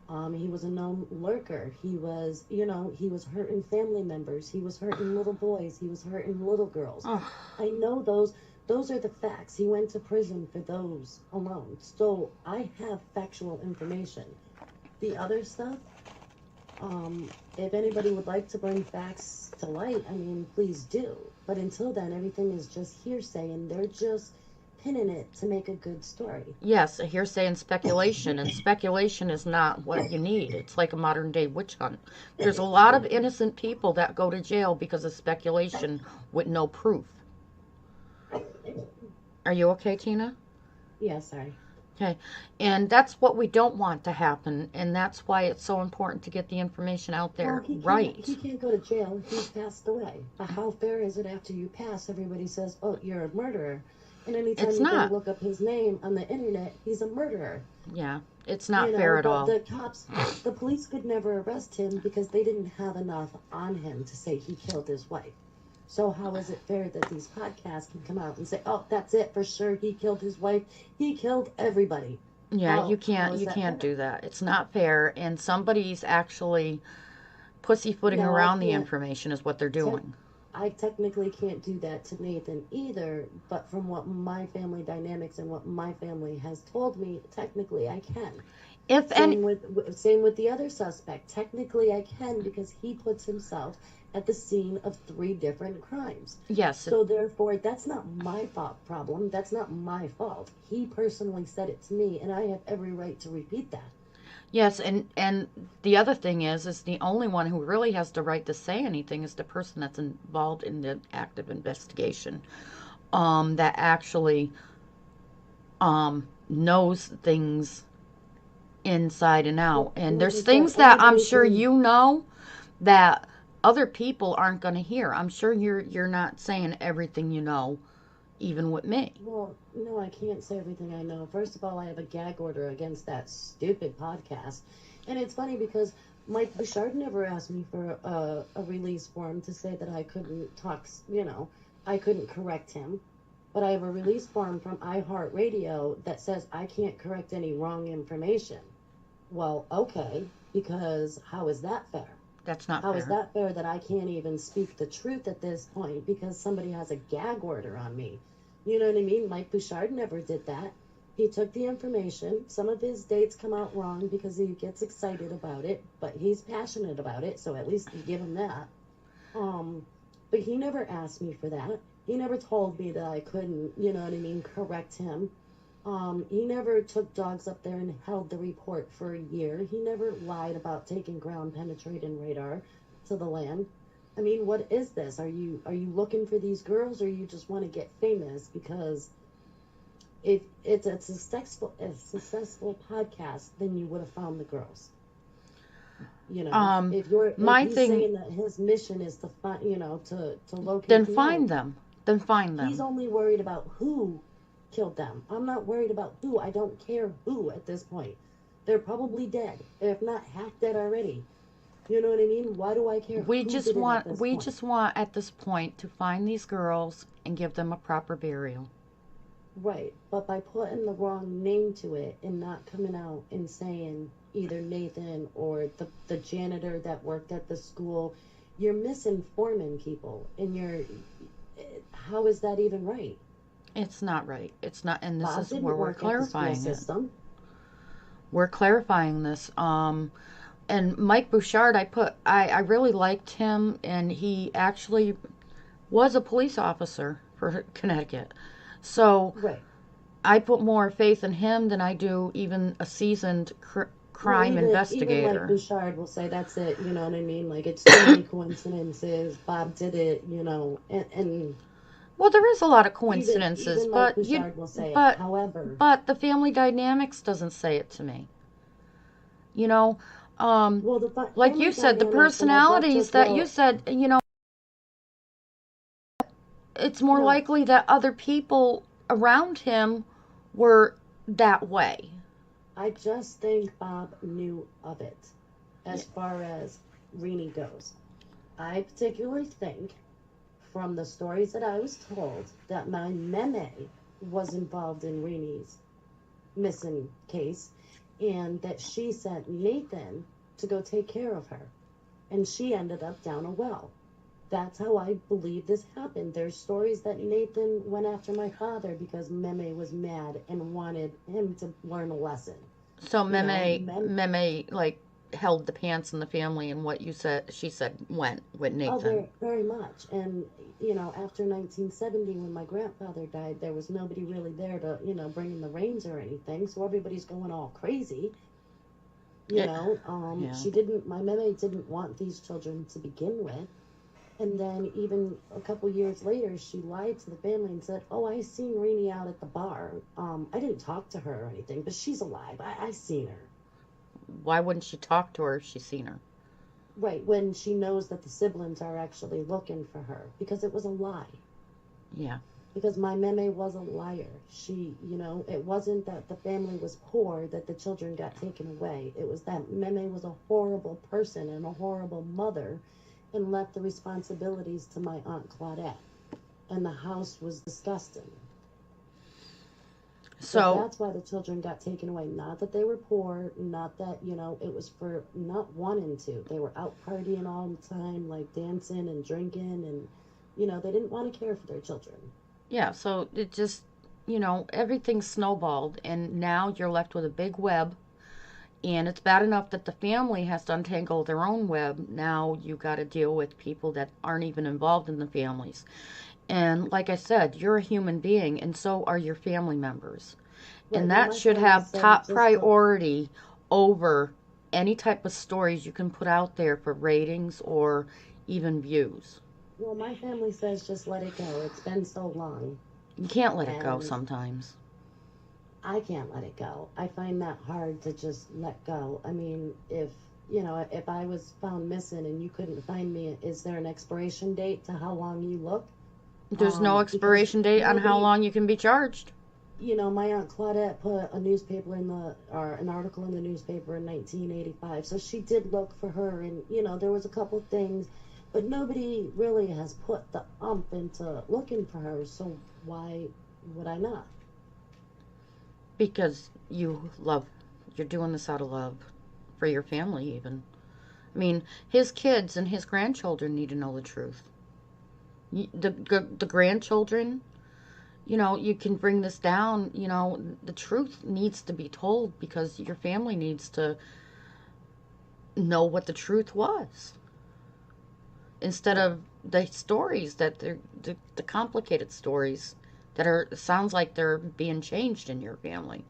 He was a known lurker. He was, he was hurting family members. He was hurting little boys. He was hurting little girls. Oh. I know those are the facts. He went to prison for those alone. So I have factual information. The other stuff, if anybody would like to bring facts to light, I mean, please do. But until then, everything is just hearsay, and they're just pinning it to make a good story. Yes, a hearsay and speculation is not what you need. It's like a modern day witch hunt. There's a lot of innocent people that go to jail because of speculation with no proof. Are you okay, Tina? Yeah, sorry. Okay, and that's what we don't want to happen, and that's why it's so important to get the information out there right. He can't go to jail. He's passed away. But how fair is it after you pass, everybody says, oh, you're a murderer. And anytime It's you not. go look up his name on the internet, he's a murderer. Yeah, it's not fair at all. The police could never arrest him because they didn't have enough on him to say he killed his wife. So how is it fair that these podcasts can come out and say, oh, that's it, for sure, he killed his wife, he killed everybody? Yeah, you can't do that. It's not fair, and somebody's actually pussyfooting around the information is what they're doing. I technically can't do that to Nathan either, but from what my family dynamics and what my family has told me, technically I can. Same with the other suspect. Technically I can because he puts himself at the scene of 3 different crimes. Yes. So therefore, that's not my problem. That's not my fault. He personally said it to me, and I have every right to repeat that. Yes, and the other thing is the only one who really has the right to say anything is the person that's involved in the active investigation. That actually knows things inside and out. Well, And like I there's said, things that I'm anybody sure can. you know that other people aren't going to hear. I'm sure you're not saying everything you know, even with me. Well, no, I can't say everything I know. First of all, I have a gag order against that stupid podcast. And it's funny because Mike Bouchard never asked me for a release form to say that I couldn't talk, I couldn't correct him. But I have a release form from iHeartRadio that says I can't correct any wrong information. Well, okay, because how is that fair? That's not How is fair. that fair that I can't even speak the truth at this point because somebody has a gag order on me? You know what I mean? Mike Bouchard never did that. He took the information. Some of his dates come out wrong because he gets excited about it, but he's passionate about it, so at least you give him that. Um, but he never asked me for that. He never told me that I couldn't, you know what I mean, correct him. He never took dogs up there and held the report for a year. He never lied about taking ground penetrating radar to the land. I mean, what is this? Are you looking for these girls, or you just want to get famous? Because if it's a successful podcast, then you would have found the girls. You know, Um, if my he's thing, saying that his mission is to find, to then locate the young, find them. Then find he's them. only worried about who killed them. I'm not worried about who. I don't care who at this point. They're probably dead, if not half dead already. You know what I mean? Why do I care who did it at this We point? just want at this point to find these girls and give them a proper burial. Right. But by putting the wrong name to it and not coming out and saying either Nathan or the janitor that worked at the school, you're misinforming people. And how is that even right? It's not right. It's not, and this Bob is where didn't we're work at the school clarifying it. system. We're clarifying this. And Mike Bouchard, I really liked him, and he actually was a police officer for Connecticut. So Right. I put more faith in him than I do even a seasoned Well, crime even like investigator. Bouchard will say that's it, you know what I mean? Like it's too many coincidences. Bob did it, and Well, there is a lot of even coincidences, even Mike Bouchard will say it. but However, but the family dynamics doesn't say it to me. You know, um, well, the like you family said, the dynamics when I brought personalities Took that you Will, said, it's more no, likely that other people around him were that way. I just think Bob knew of it Yeah. as far as Renee goes. I particularly think from the stories that I was told that my meme was involved in Renee's missing case and that she sent Nathan to go take care of her. And she ended up down a well. That's how I believe this happened. There's stories that Nathan went after my father because Meme was mad and wanted him to learn a lesson. So You know, Meme like held the pants in the family, and what you said, she said went with oh, Nathan. very, very much. And, after 1970, when my grandfather died, there was nobody really there to, bring in the reins or anything. So everybody's going all crazy. Yeah, yeah. My meme didn't want these children to begin with. And then even a couple years later, she lied to the family and said, "Oh, I seen Renee out at the bar. I didn't talk to her or anything, but she's alive. I seen her." Why wouldn't she talk to her if she's seen her? Right, when she knows that the siblings are actually looking for her, because it was a lie. Yeah. Because my meme was a liar. It wasn't that the family was poor that the children got taken away. It was that meme was a horrible person and a horrible mother and left the responsibilities to my Aunt Claudette. And the house was disgusting. But So that's why the children got taken away. Not that they were poor, not that, it was for not wanting to. They were out partying all the time, like dancing and drinking, and, they didn't want to care for their children. yeah, so it just everything snowballed, and now you're left with a big web. And it's bad enough that the family has to untangle their own web. Now you got to deal with people that aren't even involved in the families. And like I said, you're a human being, and so are your family members. Right. And Well, that my should family have said top just go. priority over. any type of stories you can put out there for ratings or even views. Well, my family says just let it go. It's been so long. You can't let it go And sometimes. I can't let it go. I find that hard to just let go. I mean, if I was found missing and you couldn't find me, is there an expiration date to how long you look? There's no Because expiration date on how nobody, long you can be charged. my aunt Claudette put an article in the newspaper in 1985. So she did look for her, and there was a couple things, but nobody really has put the into looking for her. So why would I not? Because you're doing this out of love for your family, even. I mean, his kids and his grandchildren need to know the truth. The grandchildren, you can bring this down. The truth needs to be told because your family needs to know what the truth was instead of the stories that the complicated stories that sounds like they're being changed in your family.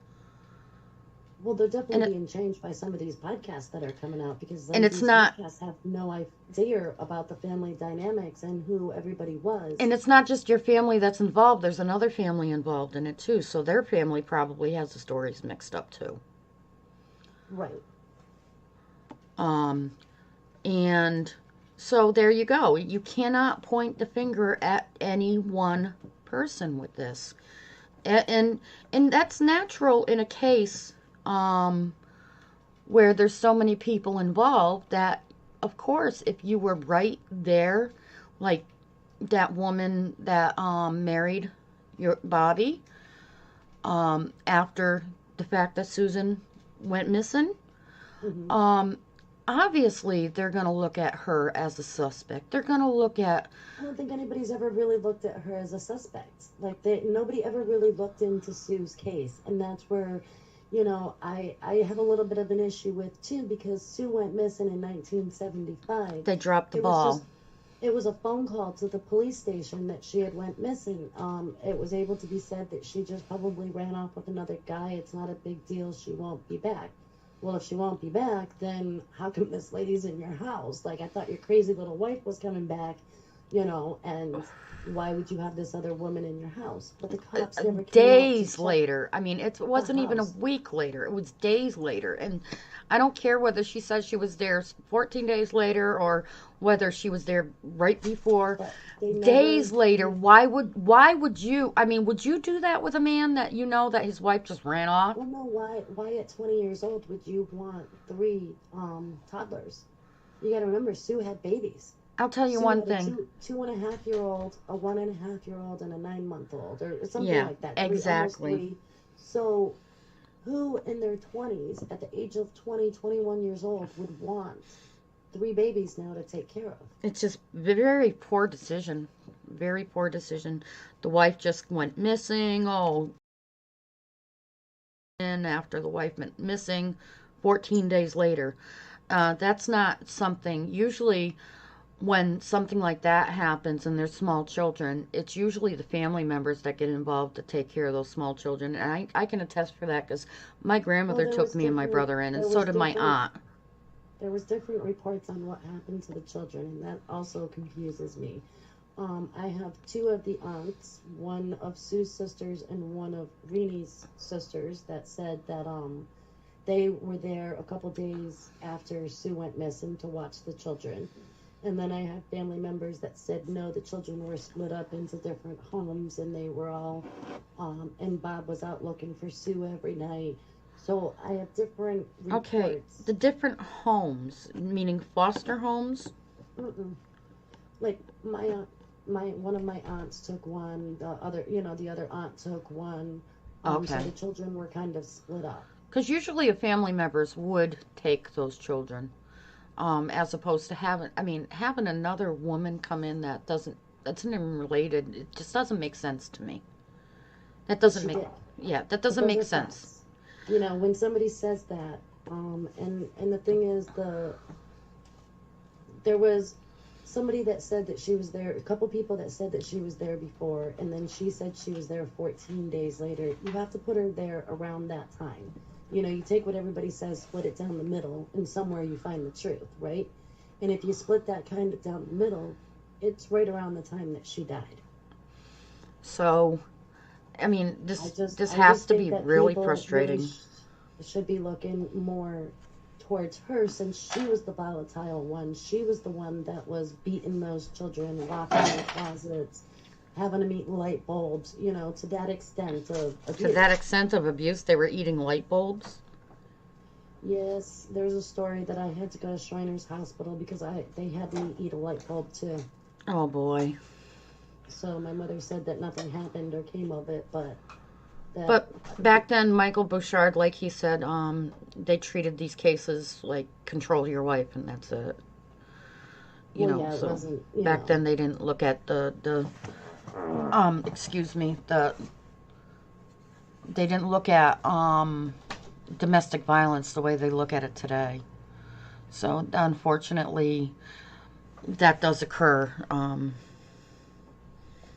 Well, they're And definitely it, being changed by some of these podcasts that are coming out because and it's these not podcasts have no idea about the family dynamics and who everybody was. and it's not just your family that's involved. There's another family involved in it too. So their family probably has the stories mixed up too. Right. Um, and so there you go. You cannot point the finger at any one person with this. And that's natural in a case where there's so many people involved that of course if you were right there, like that woman that married your Bobby after the fact that Susan went missing, Hmm. um, obviously they're going to look at her as a suspect. They're going to look at I don't think anybody's ever really looked at her as a suspect. Like nobody ever really looked into Sue's case, and that's where, I have a little bit of an issue with too because Sue went missing in 1975. they dropped the It was ball. just it was a phone call to the police station that she had went missing. It was able to be said that she just probably ran off with another guy. It's not a big deal. She won't be back. Well, if she won't be back, then how come this lady's in your house? Like, I thought your crazy little wife was coming back, and why would you have this other woman in your house? But the cops never came out to Days check later. I mean, it the wasn't even a house. week later. It was days later. And I don't care whether she says she was there 14 days later or whether she was there right before. But they never. Days later, why would you, I mean, would you do that with a man that you know that his wife just ran off? Well, no, why at 20 years old would you want three toddlers? You got to remember, Sue had babies. I'll tell you Sue one had a thing. two and a half year old, a 1.5 year old, and a 9 month old, or something Yeah, like that. Almost exactly. three. So, who in their 20s, at the age of 20, 21 years old, would want three babies now to take care of? It's just very poor decision. Very poor decision. The wife just went missing. Oh, and after the wife went missing 14 days later. That's not something, usually when something like that happens and there's small children, it's usually the family members that get involved to take care of those small children. And I can attest for that because my Well, grandmother took me and my brother in, and so did my aunt. there was different reports on what happened to the children, and that also confuses me. I have two of the aunts, one of Sue's sisters and one of Renee's sisters, that said that they were there a couple days after Sue went missing to watch the children. And then I have family members that said no, the children were split up into different homes and they were all, and Bob was out looking for Sue every night. So I have different Okay, reports. the different homes, meaning foster homes. Mm-mm. Like my aunt, one of my aunts took one, the other aunt took one. So Okay. the children were kind of split up. Because usually the family members would take those children, as opposed to having another woman come in that's not even related. It just doesn't make sense to me. That But doesn't she make, did. yeah, that But doesn't those make are sense. facts. When somebody says that, and the thing is, there was somebody that said that she was there, a couple people that said that she was there before, and then she said she was there 14 days later. You have to put her there around that time You know, you take what everybody says, split it down the middle, and somewhere you find the truth, right? And if you split that kind of down the middle, it's right around the time that she died. So, I mean, I this I has just to think be that really people really frustrating. should be looking more towards her, since she was the volatile one. She was the one that was beating those children, locking them in closets, having them eat light bulbs, you know, to that extent of To that abuse. extent of abuse, they were eating light bulbs. Yes, there's a story that I had to go to Shriners Hospital because they had me eat a light bulb too. Oh boy. So my mother said that nothing happened or came of it, but that But back then, Michael Bouchard, like he said, they treated these cases like control your wife, and that's it. You well, know, yeah, it so wasn't, back then they didn't look at the excuse me, they didn't look at domestic violence the way they look at it today. So unfortunately, that does occur.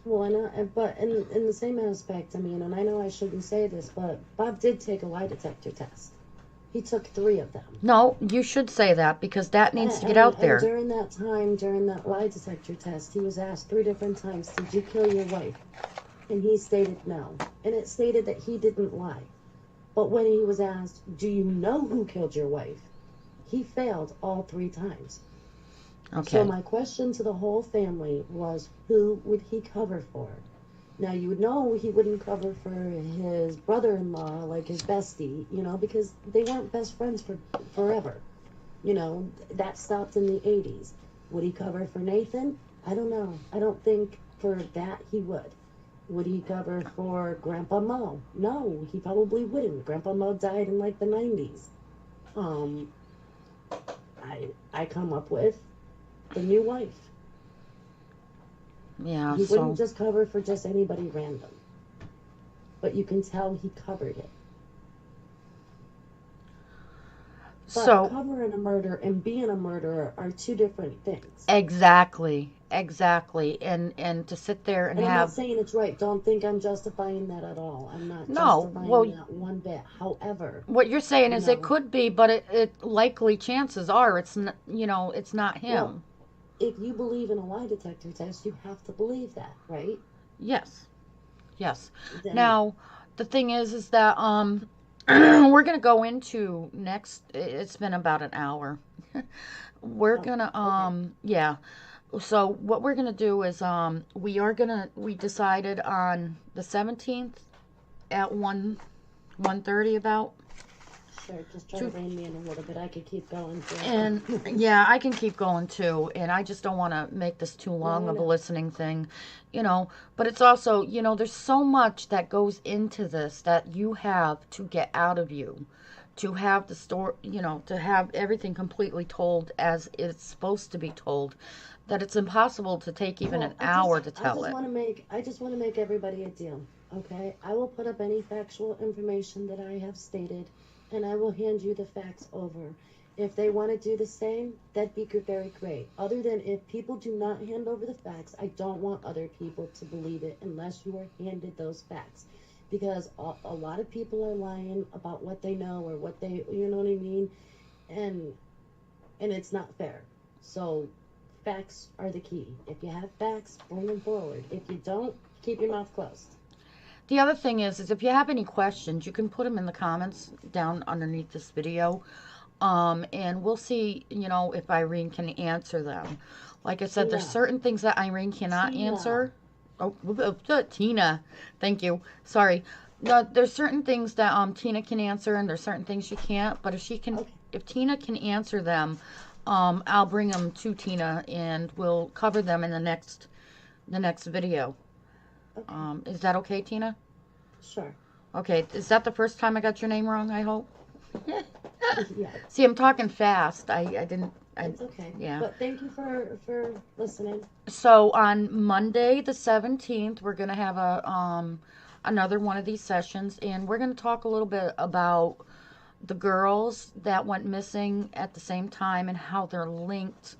Well, but in the same aspect, I mean, and I know I shouldn't say this, but Bob did take a lie detector test. He took 3 of them. No, you should say that because that needs to get And, out and there. during that time, during that lie detector test, he was asked 3 different times, "Did you kill your wife?" And he stated no. And it stated that he didn't lie. But when he was asked, "Do you know who killed your wife?" he failed all 3 times. Okay. So my question to the whole family was, who would he cover for? Now, you would know he wouldn't cover for his brother-in-law, like his bestie, you know, because they weren't best friends for forever. You know, that stopped in the 80s. Would he cover for Nathan? I don't know. I don't think for that he would. Would he cover for Grandpa Mo? No, he probably wouldn't. Grandpa Mo died in like the 90s. Um, I come up with the new wife. Yeah, He wouldn't so just cover for just anybody random. But you can tell he covered it. But so covering a murder and being a murderer are 2 different things. exactly, and to sit there and And I'm not have saying it's right. Don't think I'm justifying that at all. I'm not no, justifying well, that one bit. However, what you're saying you is it know, could be, but it likely chances are it's not, you know, it's not well, him. if you believe in a lie detector test, you have to believe that, right? Yes, yes. Then, Now, the thing is that we're gonna go into next. It's been about an hour. We're oh, gonna okay. yeah. So what we're gonna do is we decided on the 17th at 1:30 about. Sure, just try to Two, rein me in a little bit. I could keep going and too. yeah, I can keep going too, and I just don't want to make this too No, long I of a know. listening thing, you know. But it's also, you know, there's so much that goes into this that you have to get out of you, to have the story, you know, to have everything completely told as it's supposed to be told, that it's impossible to take even an Well, hour to tell it. I just want to make everybody a deal. Okay, I will put up any factual information that I have stated, and I will hand you the facts over. If they want to do the same, that'd be very great. Other than if people do not hand over the facts, I don't want other people to believe it unless you are handed those facts. Because a lot of people are lying about what they know or what they, you know what I mean? And it's not fair. So facts are the key. If you have facts, bring them forward. If you don't, keep your mouth closed. The other thing is if you have any questions, you can put them in the comments down underneath this video. And we'll see, you know, if Irene can answer them. Like I said, there's Tina, certain things that Irene cannot Tina. answer. Oh, Tina, thank you. Sorry. No, there's certain things that Tina can answer, and there's certain things she can't. But Okay, if Tina can answer them, I'll bring them to Tina, and we'll cover them in the next video. okay, Is that okay, Tina? sure. Okay, is that the first time I got your name wrong, I hope? Yeah, See, I'm talking fast. I didn't, it's okay. yeah. But thank you for listening. So on Monday the 17th, we're going to have another one of these sessions, and we're going to talk a little bit about the girls that went missing at the same time and how they're linked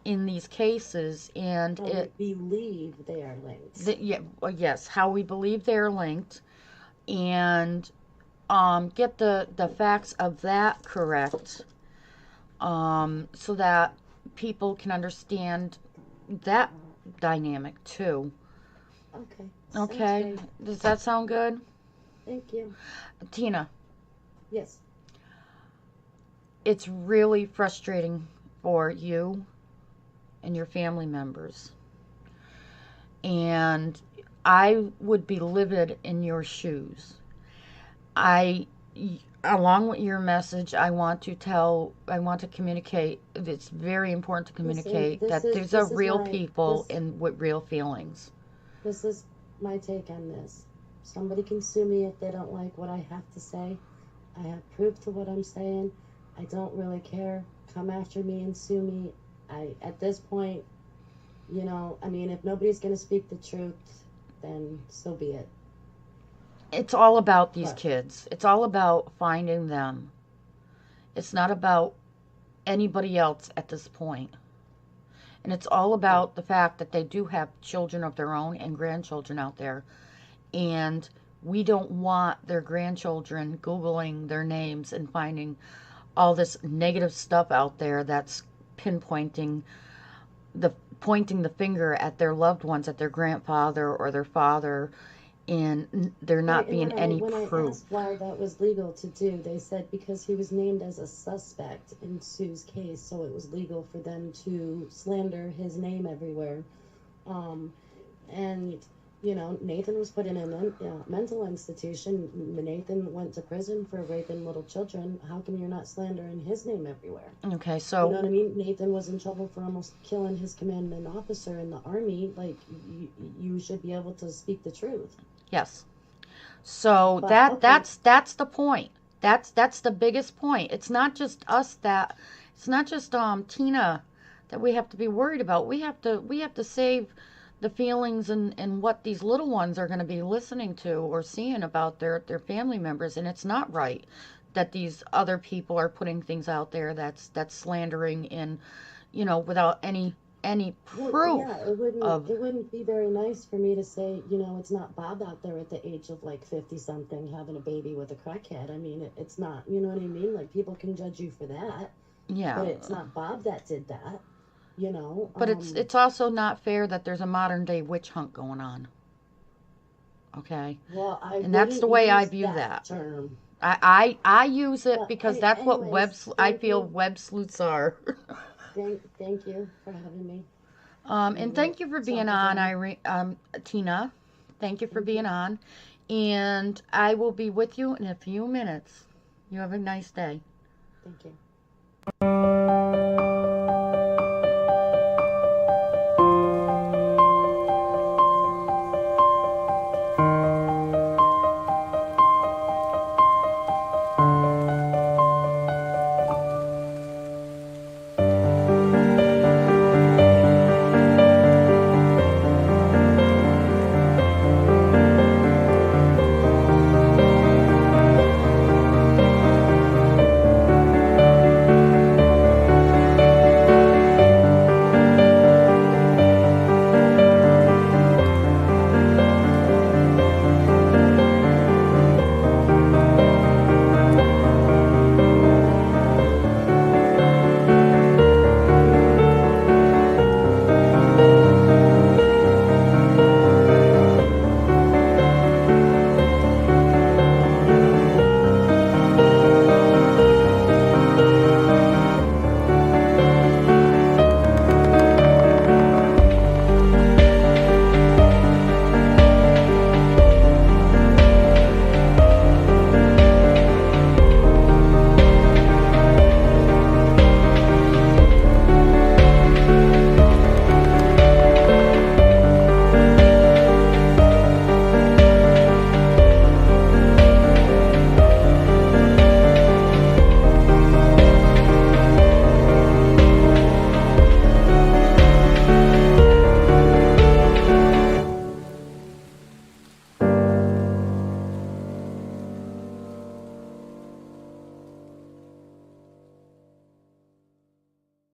in these cases, and How we believe they are linked. yeah, yes, how we believe they're linked, and get the facts of that correct, so that people can understand that dynamic too. Okay. Okay, does that sound good? Thank you. Tina, Yes. it's really frustrating for you and your family members. And I would be livid in your shoes. I, along with your message, I want to communicate. It's very important to Listen, communicate that these are real people this and with real feelings. this is my take on this. Somebody can sue me if they don't like what I have to say. I have proof to what I'm saying. I don't really care. Come after me and sue me. At this point, I mean, if nobody's going to speak the truth, then so be it. It's all about these But kids. It's all about finding them. It's not about anybody else at this point. And it's all right, about the fact that they do have children of their own and grandchildren out there. And we don't want their grandchildren Googling their names and finding all this negative stuff out there that's pinpointing the pointing the finger at their loved ones, at their grandfather or their father, and there right. not And being any when I proof. asked why that was legal to do, they said because he was named as a suspect in Sue's case, so it was legal for them to slander his name everywhere. Um, and Nathan was put in a mental institution. Nathan went to prison for raping little children. How come you're not slandering his name everywhere? Okay, You know so what I mean? Nathan was in trouble for almost killing his commanding officer in the army. Like, you should be able to speak the truth. yes. So But okay, that's the point. That's the biggest point. It's not just Tina that we have to be worried about. We have to save the feelings and what these little ones are going to be listening to or seeing about their family members. And it's not right that these other people are putting things out there that's slandering and without any well, proof yeah, of. it wouldn't be very nice for me to say, it's not Bob out there at the age of like 50 something having a baby with a crackhead. I mean, it's not, you know what I mean? Like, people can judge you for that, Yeah, but it's not Bob that did that, you know? but it's also not fair that there's a modern day witch hunt going on. Okay, Well, I and that's the wouldn't way I use view that that. term. I use it But because that's what anyways, I thank feel you. web sleuths are. Thank you for having me. And We'll thank you for being talk on, again. Irene, Tina. Thank you for Thank being you. on. And I will be with you in a few minutes. You have a nice day. Thank you.